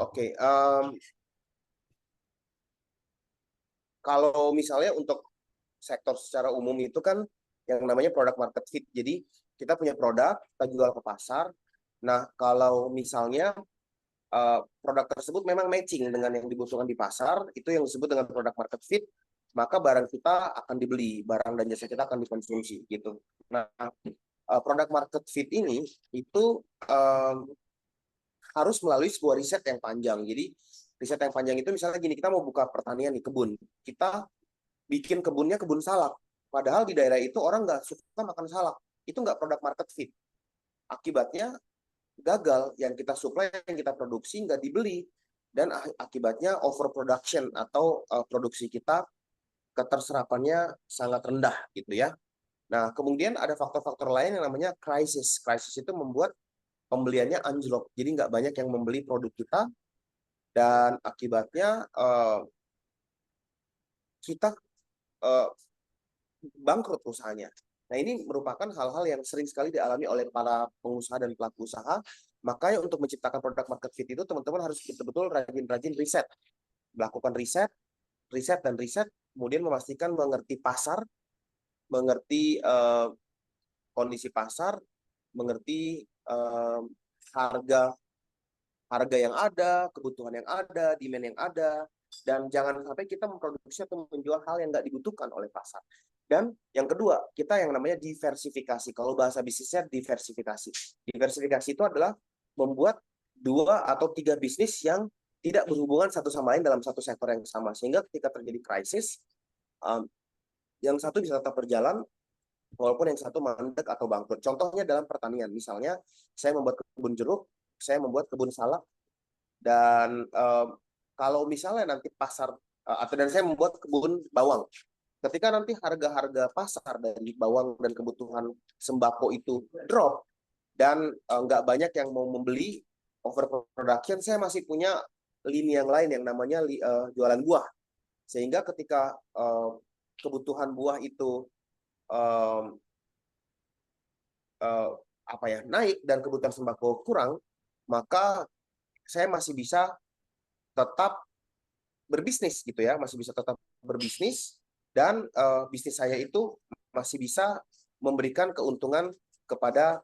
S10: Oke, kalau misalnya untuk sektor secara umum itu kan yang namanya product market fit. Jadi kita punya produk, kita jual ke pasar. Nah, kalau misalnya produk tersebut memang matching dengan yang dibutuhkan di pasar, itu yang disebut dengan product market fit, maka barang kita akan dibeli, barang dan jasa kita akan dikonsumsi gitu. Nah, product market fit ini itu harus melalui sebuah riset yang panjang. Jadi riset yang panjang itu misalnya gini, kita mau buka pertanian di kebun, kita bikin kebunnya kebun salak, padahal di daerah itu orang nggak suka makan salak, itu nggak product market fit. Akibatnya gagal, yang kita supply, yang kita produksi nggak dibeli, dan akibatnya overproduction atau produksi kita keterserapannya sangat rendah gitu ya. Nah, kemudian ada faktor-faktor lain yang namanya krisis. Krisis itu membuat pembeliannya anjlok, jadi nggak banyak yang membeli produk kita, dan akibatnya kita bangkrut usahanya. Nah, ini merupakan hal-hal yang sering sekali dialami oleh para pengusaha dan pelaku usaha. Makanya untuk menciptakan produk market fit itu teman-teman harus betul-betul rajin-rajin riset. Melakukan riset, dan riset, kemudian memastikan mengerti pasar, mengerti kondisi pasar, mengerti harga yang ada, kebutuhan yang ada, demand yang ada, dan jangan sampai kita memproduksi atau menjual hal yang nggak dibutuhkan oleh pasar. Dan yang kedua, kita yang namanya diversifikasi. Kalau bahasa bisnisnya diversifikasi. Diversifikasi itu adalah membuat 2 atau 3 bisnis yang tidak berhubungan satu sama lain dalam satu sektor yang sama. Sehingga ketika terjadi krisis, yang satu bisa tetap berjalan, walaupun yang satu mandek atau bangkrut. Contohnya dalam pertanian. Misalnya, saya membuat kebun jeruk, saya membuat kebun salak, dan kalau misalnya nanti pasar, dan saya membuat kebun bawang. Ketika nanti harga-harga pasar dari bawang dan kebutuhan sembako itu drop, dan nggak banyak yang mau membeli, overproduction, saya masih punya lini yang lain yang namanya jualan buah. Sehingga ketika kebutuhan buah itu naik dan kebutuhan sembako kurang, maka saya masih bisa tetap berbisnis gitu ya, masih bisa tetap berbisnis, dan bisnis saya itu masih bisa memberikan keuntungan kepada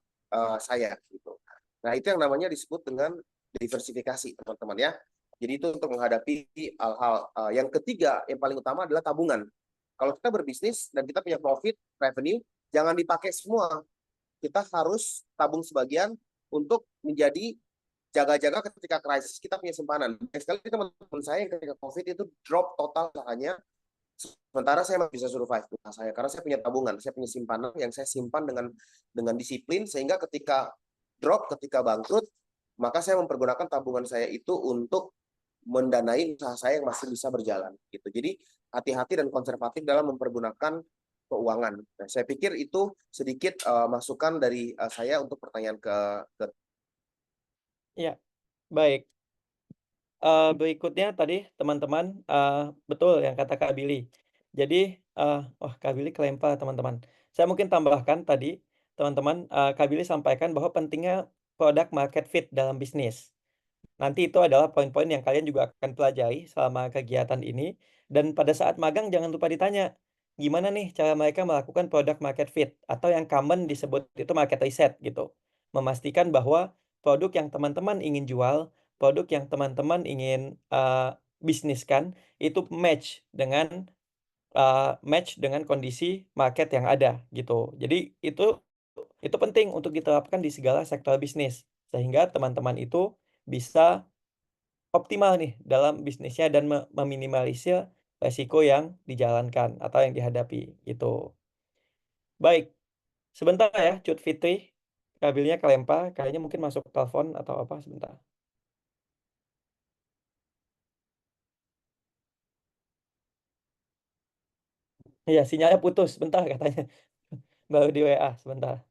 S10: saya gitu. Nah, itu yang namanya disebut dengan diversifikasi, teman-teman ya. Jadi itu untuk menghadapi hal-hal. Yang ketiga, yang paling utama adalah tabungan. Kalau kita berbisnis dan kita punya profit, revenue, jangan dipakai semua. Kita harus tabung sebagian untuk menjadi jaga-jaga ketika krisis, kita punya simpanan. Banyak sekali teman-teman saya yang ketika COVID itu drop total usahanya, sementara saya masih bisa survive usaha saya karena saya punya tabungan, saya punya simpanan yang saya simpan dengan disiplin, sehingga ketika drop, ketika bangkrut, maka saya mempergunakan tabungan saya itu untuk mendanai usaha saya yang masih bisa berjalan gitu. Jadi hati-hati dan konservatif dalam mempergunakan keuangan. Nah, saya pikir itu sedikit masukan dari saya untuk pertanyaan ke
S5: Ya, baik. Berikutnya tadi teman-teman, betul yang kata Kak Billy. Jadi, Kak Billy kelempar teman-teman. Saya mungkin tambahkan tadi, teman-teman, Kak Billy sampaikan bahwa pentingnya product market fit dalam bisnis. Nanti itu adalah poin-poin yang kalian juga akan pelajari selama kegiatan ini. Dan pada saat magang jangan lupa ditanya, gimana nih cara mereka melakukan product market fit atau yang common disebut itu market research gitu. Memastikan bahwa produk yang teman-teman ingin jual, produk yang teman-teman ingin bisniskan itu match dengan kondisi market yang ada gitu. Jadi itu penting untuk diterapkan di segala sektor bisnis sehingga teman-teman itu bisa optimal nih dalam bisnisnya dan meminimalisir resiko yang dijalankan atau yang dihadapi gitu. Baik, sebentar ya Cut Fitri, kabelnya kelempar, kayaknya mungkin masuk telepon atau apa sebentar. Iya, sinyalnya putus, bentar katanya. Baru di WA, sebentar.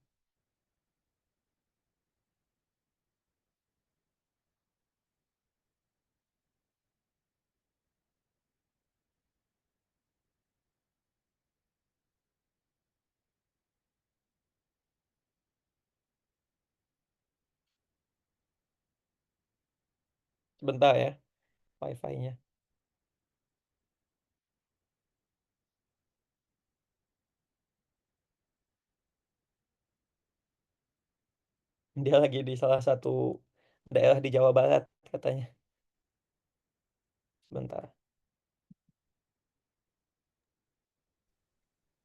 S5: Sebentar ya, wifi-nya. Dia lagi di salah satu daerah di Jawa Barat katanya. Sebentar.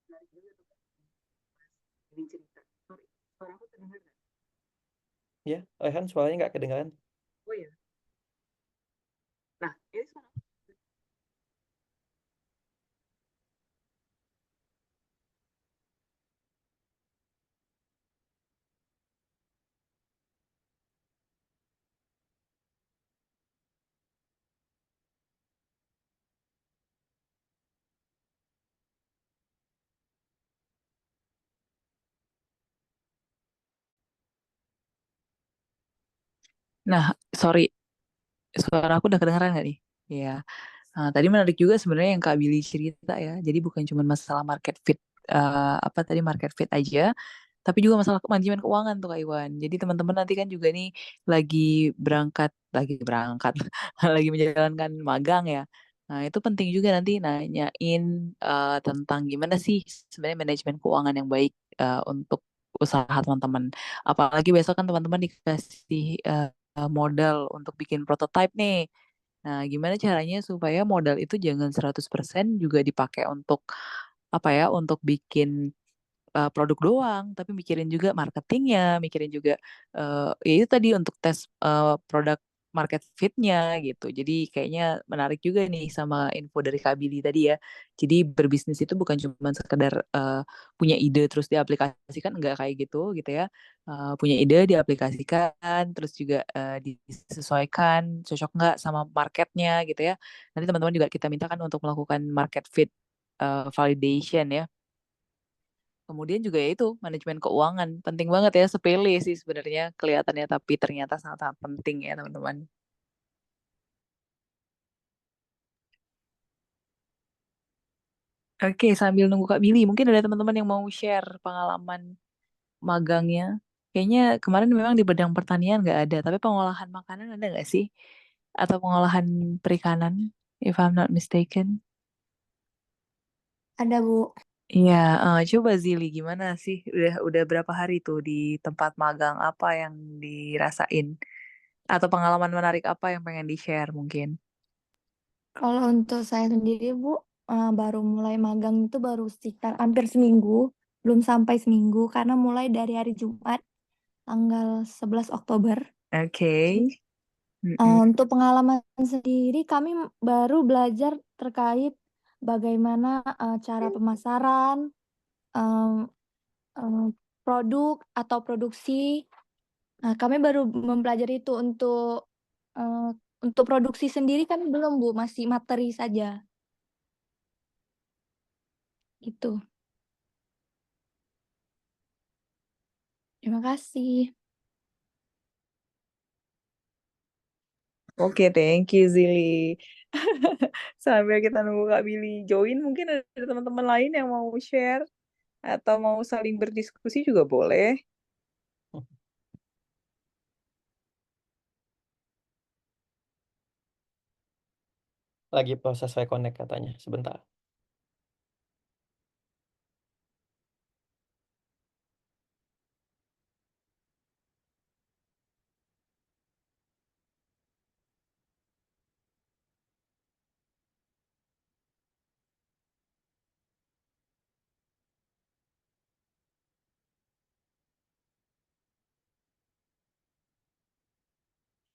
S1: Menarik juga tuh, Kak. Ini cerita. Sorry, suara aku terdengar nggak?
S5: Ya, Rehan suaranya nggak kedengaran.
S1: Oh ya. Nah, ini suara aku. Nah, sorry, suara aku udah kedengeran nggak nih? Iya. Nah, tadi menarik juga sebenarnya yang Kak Billy cerita ya. Jadi bukan cuma masalah market fit, apa tadi market fit aja, tapi juga masalah manajemen keuangan tuh Kak Iwan. Jadi teman-teman nanti kan juga nih lagi lagi berangkat, lagi menjalankan magang ya. Nah, itu penting juga nanti nanyain tentang gimana sih sebenarnya manajemen keuangan yang baik untuk usaha teman-teman. Apalagi besok kan teman-teman dikasih modal untuk bikin prototype nih. Nah, gimana caranya supaya modal itu jangan 100% juga dipakai untuk apa ya, untuk bikin produk doang, tapi mikirin juga marketingnya, mikirin juga ya itu tadi untuk tes produk market fitnya gitu. Jadi kayaknya menarik juga nih sama info dari Kak Billy tadi ya. Jadi berbisnis itu bukan cuma sekedar punya ide terus diaplikasikan, enggak kayak gitu gitu ya. Punya ide diaplikasikan, terus juga disesuaikan cocok nggak sama marketnya gitu ya. Nanti teman-teman juga kita mintakan untuk melakukan market fit validation ya. Kemudian juga ya itu manajemen keuangan penting banget ya, sepele sih sebenarnya kelihatannya tapi ternyata sangat-sangat penting ya teman-teman. Oke, sambil nunggu Kak Billy, mungkin ada teman-teman yang mau share pengalaman magangnya. Kayaknya kemarin memang di bidang pertanian nggak ada, tapi pengolahan makanan ada nggak sih? Atau pengolahan perikanan, if I'm not mistaken.
S3: Ada, Bu.
S1: Iya, coba Zili gimana sih? Udah berapa hari tuh di tempat magang, apa yang dirasain? Atau pengalaman menarik apa yang pengen di-share mungkin?
S3: Kalau untuk saya sendiri, Bu, baru mulai magang itu baru sekitar hampir seminggu, belum sampai seminggu, karena mulai dari hari Jumat, tanggal 11 Oktober.
S1: Oke.
S3: Untuk pengalaman sendiri, kami baru belajar terkait bagaimana cara pemasaran, em, em, produk atau produksi. Nah, kami baru mempelajari itu untuk produksi sendiri kan belum, Bu, masih materi saja. Gitu. Terima kasih.
S1: Oke, thank you Zili. Sambil kita nunggu Kak Billy join, mungkin ada teman-teman lain yang mau share atau mau saling berdiskusi juga boleh.
S5: Lagi proses reconnect katanya, sebentar.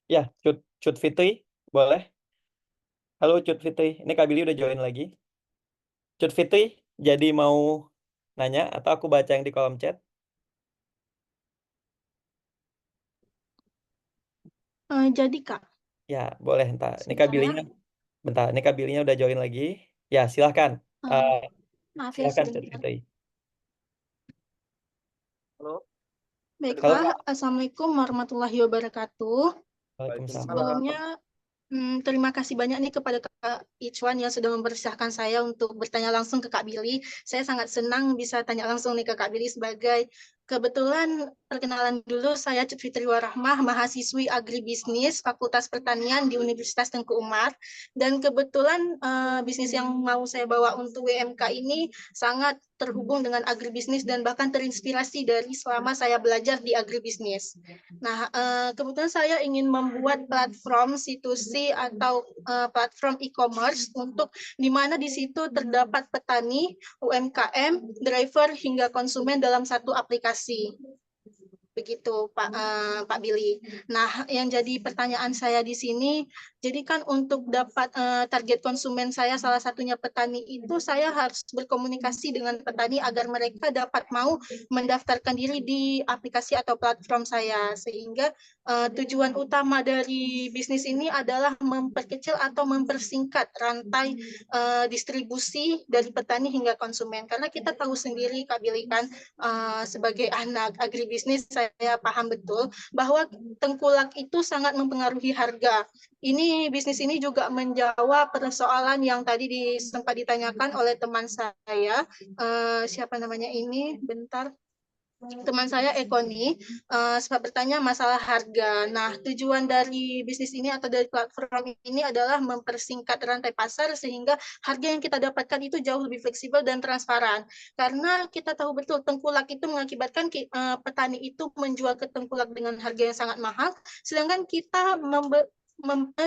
S5: Ya, Cut Fitri, boleh? Halo Cut Fitri, ini Kak Billy udah join lagi. Cut Fitri, jadi mau nanya atau aku baca yang di kolom chat?
S9: Jadi Kak,
S5: Ya, boleh entar. Ini
S9: sebentar
S5: Kak
S9: ya.
S5: Billy-nya, bentar. Ini Kak Billy-nya udah join lagi. Ya, silahkan.
S9: Maaf ya
S5: Silahkan Cut
S9: sebentar.
S5: Fitri.
S10: Halo,
S9: Baik
S5: Halo
S9: Pak,
S5: Kak.
S9: Assalamualaikum warahmatullahi wabarakatuh.
S5: Waalaikumsalam.
S9: Sebelumnya, terima kasih banyak nih kepada Kak Ichwan yang sudah mempersilahkan saya untuk bertanya langsung ke Kak Billy. Saya sangat senang bisa tanya langsung nih ke Kak Billy sebagai kebetulan perkenalan dulu, saya Cut Fitri Warahmah, mahasiswi agribisnis Fakultas Pertanian di Universitas Tengku Umar. Dan kebetulan bisnis yang mau saya bawa untuk WMK ini sangat terhubung dengan agribisnis dan bahkan terinspirasi dari selama saya belajar di agribisnis. Nah, kebetulan saya ingin membuat platform C2C atau platform e-commerce untuk di mana di situ terdapat petani, UMKM, driver hingga konsumen dalam satu aplikasi. Begitu Pak Billy. Nah, yang jadi pertanyaan saya di sini, jadi kan untuk dapat target konsumen saya salah satunya petani itu saya harus berkomunikasi dengan petani agar mereka dapat mau mendaftarkan diri di aplikasi atau platform saya, sehingga tujuan utama dari bisnis ini adalah memperkecil atau mempersingkat rantai distribusi dari petani hingga konsumen. Karena kita tahu sendiri Kak Billy kan, sebagai anak agribisnis saya paham betul bahwa tengkulak itu sangat mempengaruhi harga. Ini bisnis ini juga menjawab persoalan yang tadi sempat ditanyakan oleh teman saya, siapa namanya ini, bentar. Teman saya Ekoni sempat bertanya masalah harga. Nah, tujuan dari bisnis ini atau dari platform ini adalah mempersingkat rantai pasar sehingga harga yang kita dapatkan itu jauh lebih fleksibel dan transparan. Karena kita tahu betul tengkulak itu mengakibatkan petani itu menjual ke tengkulak dengan harga yang sangat mahal, sedangkan kita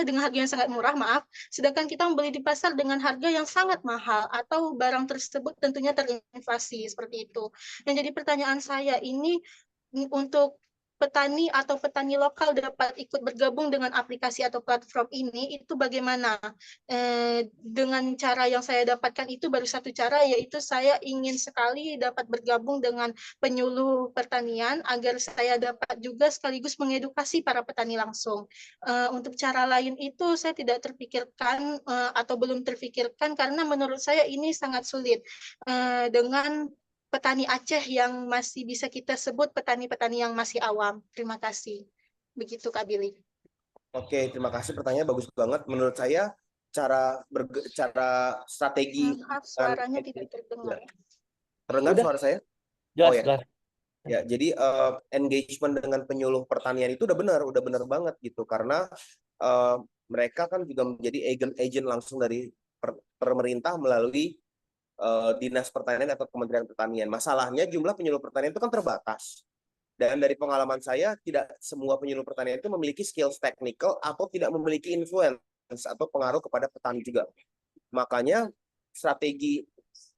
S9: dengan harga yang sangat murah, maaf, sedangkan kita membeli di pasar dengan harga yang sangat mahal atau barang tersebut tentunya terinflasi seperti itu. Yang jadi pertanyaan saya ini untuk petani atau petani lokal dapat ikut bergabung dengan aplikasi atau platform ini, itu bagaimana? Dengan cara yang saya dapatkan itu baru satu cara, yaitu saya ingin sekali dapat bergabung dengan penyuluh pertanian agar saya dapat juga sekaligus mengedukasi para petani langsung. Untuk cara lain itu saya tidak terpikirkan atau belum terpikirkan karena menurut saya ini sangat sulit dengan petani Aceh yang masih bisa kita sebut petani-petani yang masih awam. Terima kasih. Begitu Kak Billy.
S10: Oke, terima kasih, pertanyaan bagus banget. Menurut saya cara strategi
S9: Maaf, suaranya tidak terdengar.
S10: terdengar
S5: Udah.
S10: suara saya?
S5: Jelas,
S10: Oh ya.
S5: jelas.
S10: Ya, jadi engagement dengan penyuluh pertanian itu udah benar banget gitu, karena mereka kan juga menjadi agent langsung dari pemerintah melalui Dinas Pertanian atau Kementerian Pertanian. Masalahnya jumlah penyuluh pertanian itu kan terbatas. Dan dari pengalaman saya, tidak semua penyuluh pertanian itu memiliki skills technical atau tidak memiliki influence atau pengaruh kepada petani juga. Makanya strategi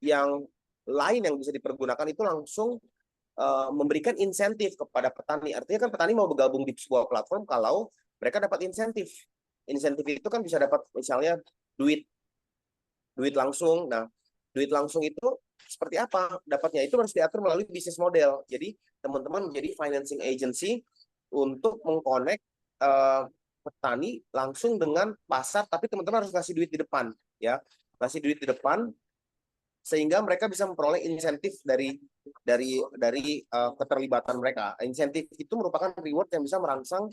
S10: yang lain yang bisa dipergunakan itu langsung memberikan insentif kepada petani. Artinya kan petani mau bergabung di sebuah platform kalau mereka dapat insentif. Insentif itu kan bisa dapat misalnya duit langsung. Nah, duit langsung itu seperti apa dapatnya? Itu harus diatur melalui bisnis model. Jadi teman-teman menjadi financing agency untuk mengkonek petani langsung dengan pasar, tapi teman-teman harus kasih duit di depan, ya, kasih duit di depan sehingga mereka bisa memperoleh insentif dari keterlibatan mereka. Insentif itu merupakan reward yang bisa merangsang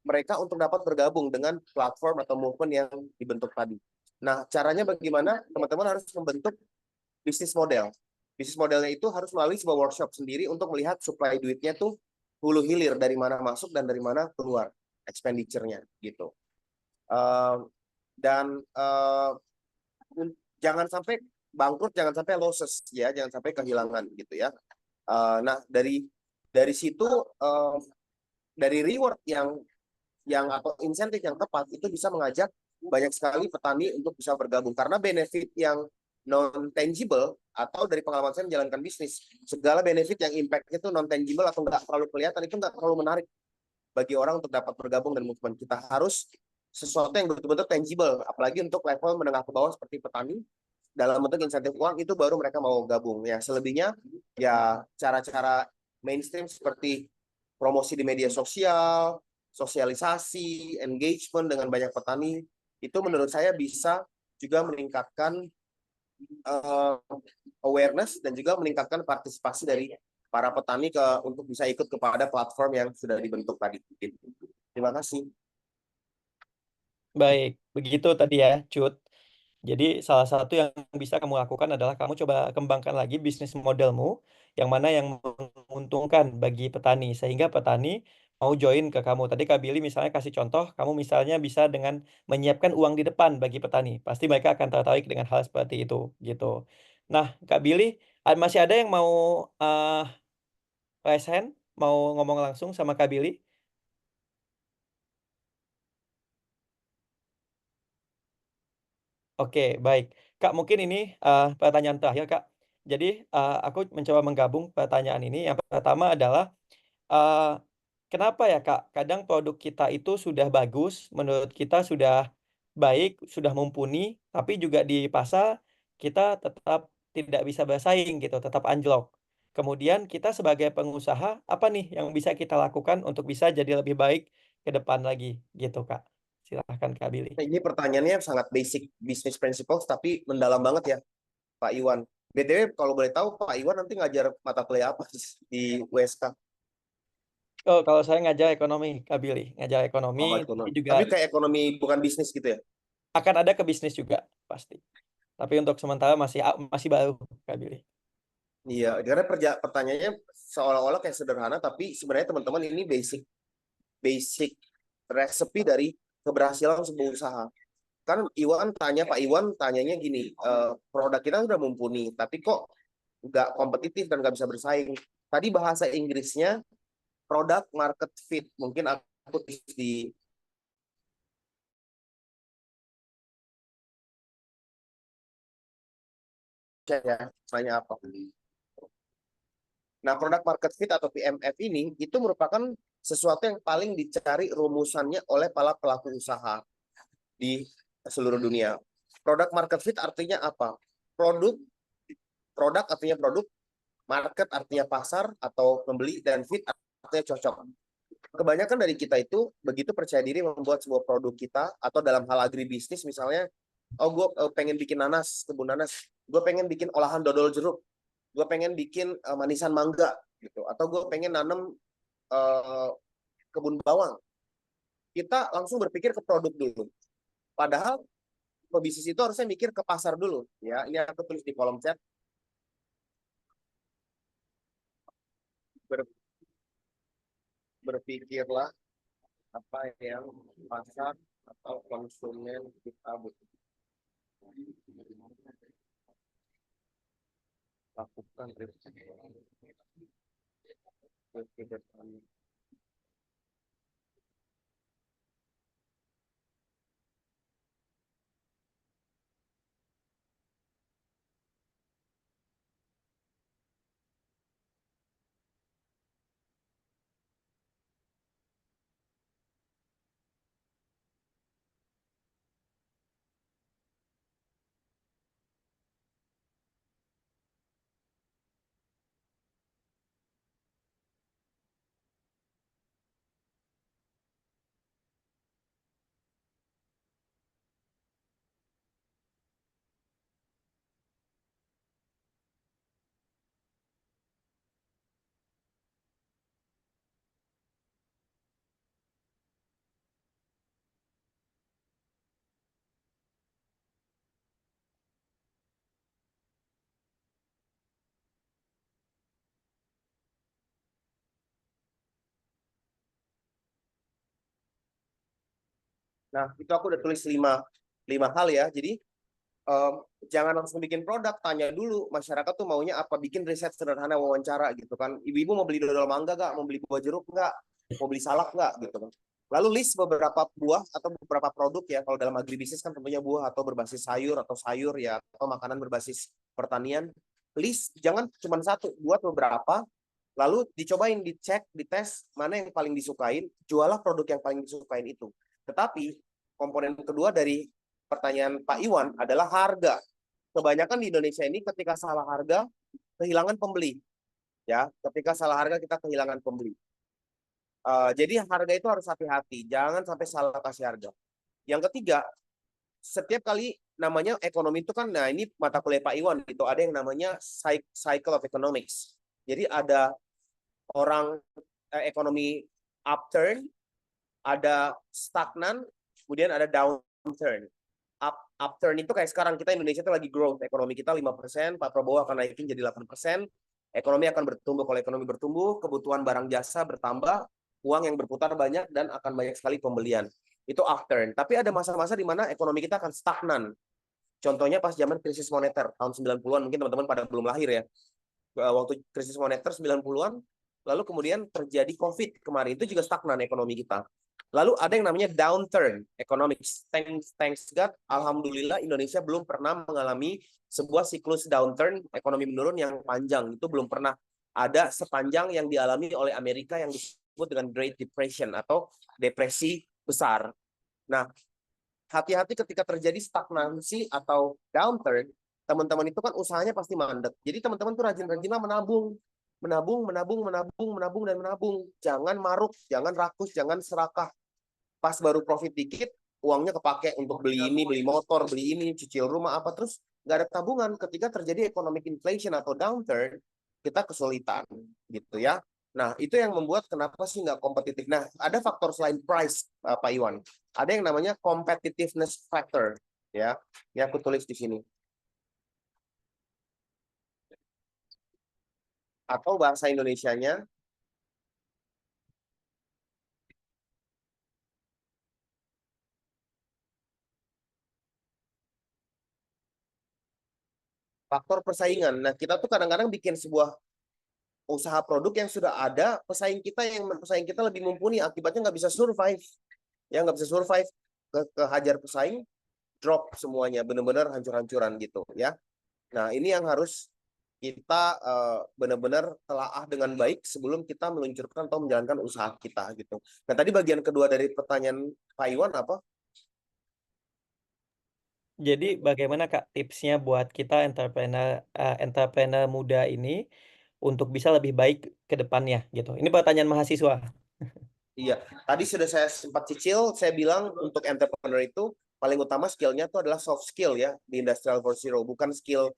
S10: mereka untuk dapat bergabung dengan platform atau movement yang dibentuk tadi. Nah, caranya bagaimana? Teman-teman harus membentuk bisnis model. Bisnis modelnya itu harus melalui sebuah workshop sendiri untuk melihat supply duitnya tuh hulu hilir, dari mana masuk dan dari mana keluar expenditure-nya gitu. Jangan sampai bangkrut, jangan sampai losses ya, jangan sampai kehilangan gitu ya. Nah, dari situ dari reward yang atau insentif yang tepat itu bisa mengajak banyak sekali petani untuk bisa bergabung, karena benefit yang non tangible atau dari pengalaman saya menjalankan bisnis, segala benefit yang impact itu non tangible atau nggak terlalu kelihatan itu nggak terlalu menarik bagi orang untuk dapat bergabung dan movement. Kita harus sesuatu yang betul-betul tangible, apalagi untuk level menengah ke bawah seperti petani, dalam bentuk insentif uang itu baru mereka mau gabung. Ya, selebihnya ya cara-cara mainstream seperti promosi di media sosial, sosialisasi, engagement dengan banyak petani, itu menurut saya bisa juga meningkatkan awareness dan juga meningkatkan partisipasi dari para petani untuk bisa ikut kepada platform yang sudah dibentuk tadi. Terima kasih.
S5: Baik, begitu tadi ya, Cut. Jadi salah satu yang bisa kamu lakukan adalah kamu coba kembangkan lagi bisnis modelmu yang mana yang menguntungkan bagi petani sehingga petani mau join ke kamu. Tadi Kak Billy misalnya kasih contoh, kamu misalnya bisa dengan menyiapkan uang di depan bagi petani. Pasti mereka akan tertarik dengan hal seperti itu gitu. Nah, Kak Billy, masih ada yang mau raise hand, mau ngomong langsung sama Kak Billy? Oke, baik. Kak, mungkin ini pertanyaan terakhir, Kak. Jadi, aku mencoba menggabung pertanyaan ini. Yang pertama adalah, eh, kenapa ya, Kak, kadang produk kita itu sudah bagus, menurut kita sudah baik, sudah mumpuni, tapi juga di pasar kita tetap tidak bisa bersaing gitu, tetap anjlok. Kemudian kita sebagai pengusaha, apa nih yang bisa kita lakukan untuk bisa jadi lebih baik ke depan lagi gitu, Kak. Silahkan, Kak Billy.
S10: Nah, ini pertanyaannya sangat basic business principles tapi mendalam banget ya, Pak Iwan. BTW kalau boleh tahu Pak Iwan nanti ngajar mata kuliah apa di USK?
S5: Oh, kalau saya ngajar ekonomi, Kak Billy. Ngajar ekonomi, tapi juga
S10: Tapi kayak ekonomi bukan bisnis gitu ya?
S5: akan ada ke bisnis juga, pasti. Tapi untuk sementara masih baru, Kak Billy.
S10: Iya, karena pertanyaannya seolah-olah kayak sederhana, tapi sebenarnya teman-teman ini basic resepi dari keberhasilan sebuah usaha. Kan Pak Iwan tanyanya gini, produk kita udah mumpuni, tapi kok nggak kompetitif dan nggak bisa bersaing. Tadi bahasa Inggrisnya product market fit. Mungkin aku di ya, tanya apa? Nah, product market fit atau PMF ini itu merupakan sesuatu yang paling dicari rumusannya oleh para pelaku usaha di seluruh dunia. Product market fit artinya apa? Produk artinya produk, market artinya pasar atau pembeli, dan fit artinya cocok. Kebanyakan dari kita itu begitu percaya diri membuat sebuah produk kita, atau dalam hal agribisnis misalnya, oh gue pengen bikin nanas, kebun nanas, gue pengen bikin olahan dodol jeruk, gue pengen bikin manisan mangga gitu, atau gue pengen nanam kebun bawang. Kita langsung berpikir ke produk dulu. Padahal pebisnis itu harusnya mikir ke pasar dulu. Ya, ini aku tulis di kolom chat. Berpikirlah apa yang pasar atau konsumen kita butuhkan. Lakukan riset ke depan. Nah, itu aku udah tulis 5 hal ya. Jadi jangan langsung bikin produk, tanya dulu masyarakat tuh maunya apa, bikin riset sederhana, wawancara gitu kan. Ibu-ibu mau beli dodol mangga nggak? Mau beli buah jeruk nggak? Mau beli salak nggak? Gitu kan. Lalu list beberapa buah atau beberapa produk ya. Kalau dalam agribisnis kan tentunya buah atau berbasis sayur ya, atau makanan berbasis pertanian. List jangan cuma satu, buat beberapa. Lalu dicobain, dicek, dites mana yang paling disukain, jualah produk yang paling disukain itu. Tetapi komponen kedua dari pertanyaan Pak Iwan adalah harga. Kebanyakan di Indonesia ini ketika salah harga kehilangan pembeli. Ya, ketika salah harga kita kehilangan pembeli. Jadi harga itu harus hati-hati, jangan sampai salah kasih harga. Yang ketiga, setiap kali namanya ekonomi itu kan, nah ini mata kuliah Pak Iwan itu ada yang namanya cycle of economics. Jadi ada orang ekonomi upturn, ada stagnan, kemudian ada downturn. Upturn itu kayak sekarang kita Indonesia itu lagi growth, ekonomi kita 5%, Pak Prabowo akan naikin jadi 8%, ekonomi akan bertumbuh. Kalau ekonomi bertumbuh, kebutuhan barang jasa bertambah, uang yang berputar banyak, dan akan banyak sekali pembelian. Itu upturn. Tapi ada masa-masa di mana ekonomi kita akan stagnan. Contohnya pas zaman krisis moneter tahun 90-an, mungkin teman-teman pada belum lahir ya. Waktu krisis moneter 90-an, lalu kemudian terjadi COVID kemarin, itu juga stagnan ekonomi kita. Lalu ada yang namanya downturn economics. Thanks God, alhamdulillah Indonesia belum pernah mengalami sebuah siklus downturn ekonomi menurun yang panjang. Itu belum pernah ada sepanjang yang dialami oleh Amerika yang disebut dengan Great Depression atau depresi besar. Nah, hati-hati ketika terjadi stagnansi atau downturn, teman-teman itu kan usahanya pasti mandek. Jadi teman-teman tuh rajin-rajinlah menabung. Dan menabung. Jangan maruk, jangan rakus, jangan serakah. Pas baru profit dikit, uangnya kepake untuk beli ini, beli motor, beli ini, cicil rumah, apa, terus nggak ada tabungan. Ketika terjadi economic inflation atau downturn, kita kesulitan, gitu ya. Nah, itu yang membuat kenapa sih nggak kompetitif. Nah, ada faktor selain price, Pak Iwan. Ada yang namanya competitiveness factor, ya. Ini aku tulis di sini. Atau bahasa Indonesianya, faktor persaingan. Nah, kita tuh kadang-kadang bikin sebuah usaha produk yang sudah ada, pesaing kita lebih mumpuni, akibatnya nggak bisa survive. Ya, nggak bisa survive, kehajar pesaing, drop semuanya, benar-benar hancur-hancuran gitu ya. Nah, ini yang harus kita benar-benar telaah dengan baik sebelum kita meluncurkan atau menjalankan usaha kita gitu. Nah, tadi bagian kedua dari pertanyaan Pak Iwan apa?
S5: Jadi bagaimana Kak tipsnya buat kita entrepreneur muda ini untuk bisa lebih baik ke depannya gitu. Ini pertanyaan mahasiswa.
S10: Iya, tadi sudah saya sempat cicil, saya bilang untuk entrepreneur itu paling utama skillnya itu adalah soft skill ya di Industrial 4.0, bukan skill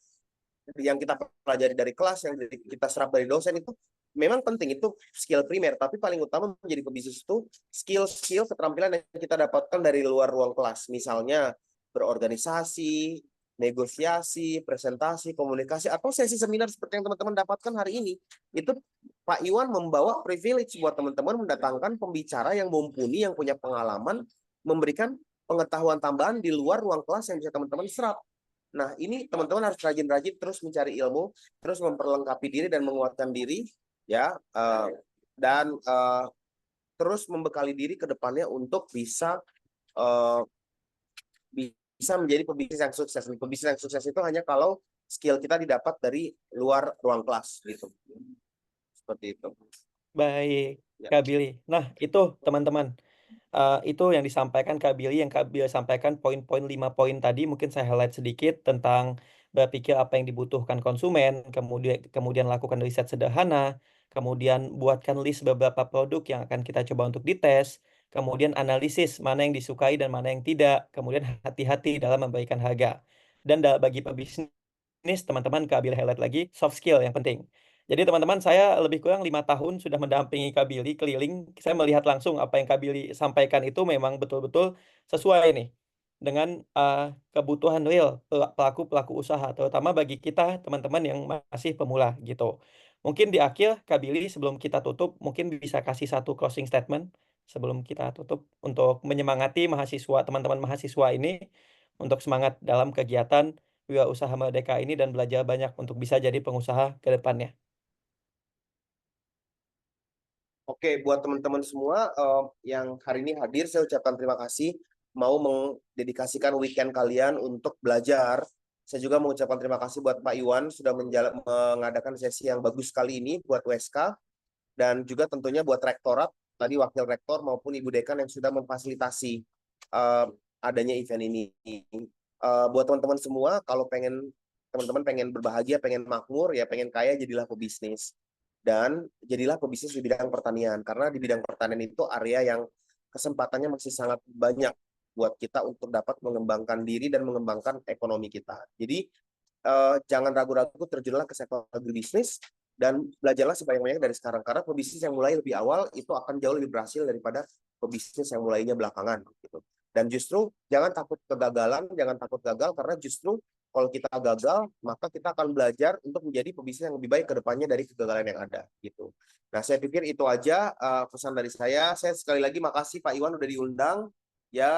S10: yang kita pelajari dari kelas, yang kita serap dari dosen. Itu memang penting, itu skill primer, tapi paling utama menjadi pebisnis itu skill keterampilan yang kita dapatkan dari luar ruang kelas, misalnya berorganisasi, negosiasi, presentasi, komunikasi, atau sesi seminar seperti yang teman-teman dapatkan hari ini. Itu Pak Iwan membawa privilege buat teman-teman mendatangkan pembicara yang mumpuni, yang punya pengalaman, memberikan pengetahuan tambahan di luar ruang kelas yang bisa teman-teman serap. Nah, ini teman-teman harus rajin-rajin terus mencari ilmu, terus memperlengkapi diri dan menguatkan diri, ya, dan terus membekali diri ke depannya untuk bisa menjadi pebisnis yang sukses. Pebisnis yang sukses itu hanya kalau skill kita didapat dari luar ruang kelas, gitu. Seperti itu.
S5: Baik,
S10: Ya.
S5: Kak Billy. Nah, itu teman-teman. Itu yang disampaikan Kak Billy, yang Kak Billy sampaikan poin-poin 5 poin tadi, mungkin saya highlight sedikit tentang berpikir apa yang dibutuhkan konsumen, kemudian lakukan riset sederhana, kemudian buatkan list beberapa produk yang akan kita coba untuk dites, kemudian analisis mana yang disukai dan mana yang tidak, kemudian hati-hati dalam memberikan harga. Dan bagi pebisnis, teman-teman Kak Billy highlight lagi, soft skill yang penting. Jadi teman-teman, saya lebih kurang 5 tahun sudah mendampingi Kak Billy keliling. Saya melihat langsung apa yang Kak Billy sampaikan itu memang betul-betul sesuai nih dengan kebutuhan real pelaku-pelaku usaha, terutama bagi kita teman-teman yang masih pemula gitu. Mungkin di akhir Kak Billy, sebelum kita tutup, mungkin bisa kasih satu closing statement sebelum kita tutup untuk menyemangati mahasiswa, teman-teman mahasiswa ini untuk semangat dalam kegiatan Wirausaha Merdeka ini dan belajar banyak untuk bisa jadi pengusaha ke depannya.
S10: Oke, buat teman-teman semua yang hari ini hadir, saya ucapkan terima kasih mau mendedikasikan weekend kalian untuk belajar. Saya juga mengucapkan terima kasih buat Pak Iwan sudah mengadakan sesi yang bagus kali ini buat USK. dan juga tentunya buat rektorat, tadi wakil rektor maupun ibu dekan yang sudah memfasilitasi adanya event ini. Buat teman-teman semua, kalau teman-teman pengen berbahagia, pengen makmur, ya pengen kaya, jadilah pebisnis. Dan jadilah pebisnis di bidang pertanian, karena di bidang pertanian itu area yang kesempatannya masih sangat banyak buat kita untuk dapat mengembangkan diri dan mengembangkan ekonomi kita. Jadi jangan ragu-ragu, terjunlah ke sektor agribisnis dan belajarlah sebanyak-banyaknya dari sekarang, karena pebisnis yang mulai lebih awal itu akan jauh lebih berhasil daripada pebisnis yang mulainya belakangan gitu. Dan justru jangan takut kegagalan, jangan takut gagal, karena justru kalau kita gagal, maka kita akan belajar untuk menjadi pebisnis yang lebih baik ke depannya dari kegagalan yang ada gitu. Nah, saya pikir itu aja pesan dari saya. Saya sekali lagi makasih Pak Iwan udah diundang ya,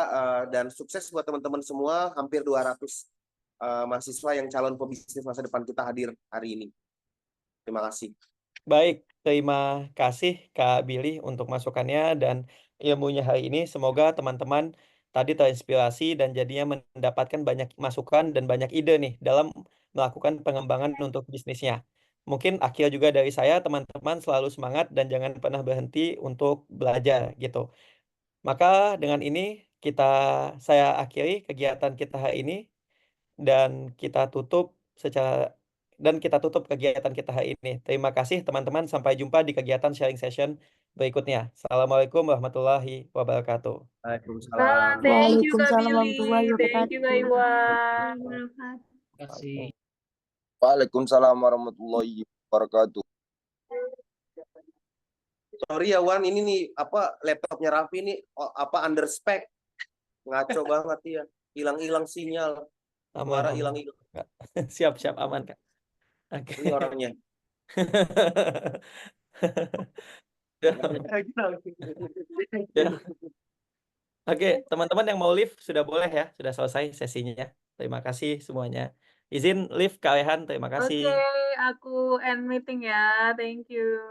S10: dan sukses buat teman-teman semua. Hampir 200 mahasiswa yang calon pebisnis masa depan kita hadir hari ini. Terima kasih.
S5: Baik, terima kasih Kak Billy untuk masukannya dan ilmunya hari ini. Semoga teman-teman tadi terinspirasi dan jadinya mendapatkan banyak masukan dan banyak ide nih dalam melakukan pengembangan untuk bisnisnya. Mungkin akhir juga dari saya, teman-teman selalu semangat dan jangan pernah berhenti untuk belajar gitu. Maka dengan ini saya akhiri kegiatan kita hari ini dan kita tutup kegiatan kita hari ini. Terima kasih teman-teman, sampai jumpa di kegiatan sharing session berikutnya. Assalamualaikum warahmatullahi wabarakatuh.
S10: Waalaikumsalam.
S1: Thank you Kak
S3: Waalaikumsalam
S1: Billy,
S3: warahmatullahi
S1: thank you Kak Iwan.
S2: Terima kasih.
S4: Waalaikumsalam warahmatullahi wabarakatuh.
S10: Sorry ya Wan, ini nih laptopnya Raffi ini under spec, ngaco banget ya, hilang sinyal, suara
S5: Aman.
S10: hilang.
S5: Siap aman Kak. Oke.
S10: Ini orangnya.
S5: Ya. Oke, teman-teman yang mau live sudah boleh ya, sudah selesai sesinya. Terima kasih semuanya. Izin live Kak Rehan, terima kasih.
S1: Oke, aku end meeting ya. Thank you.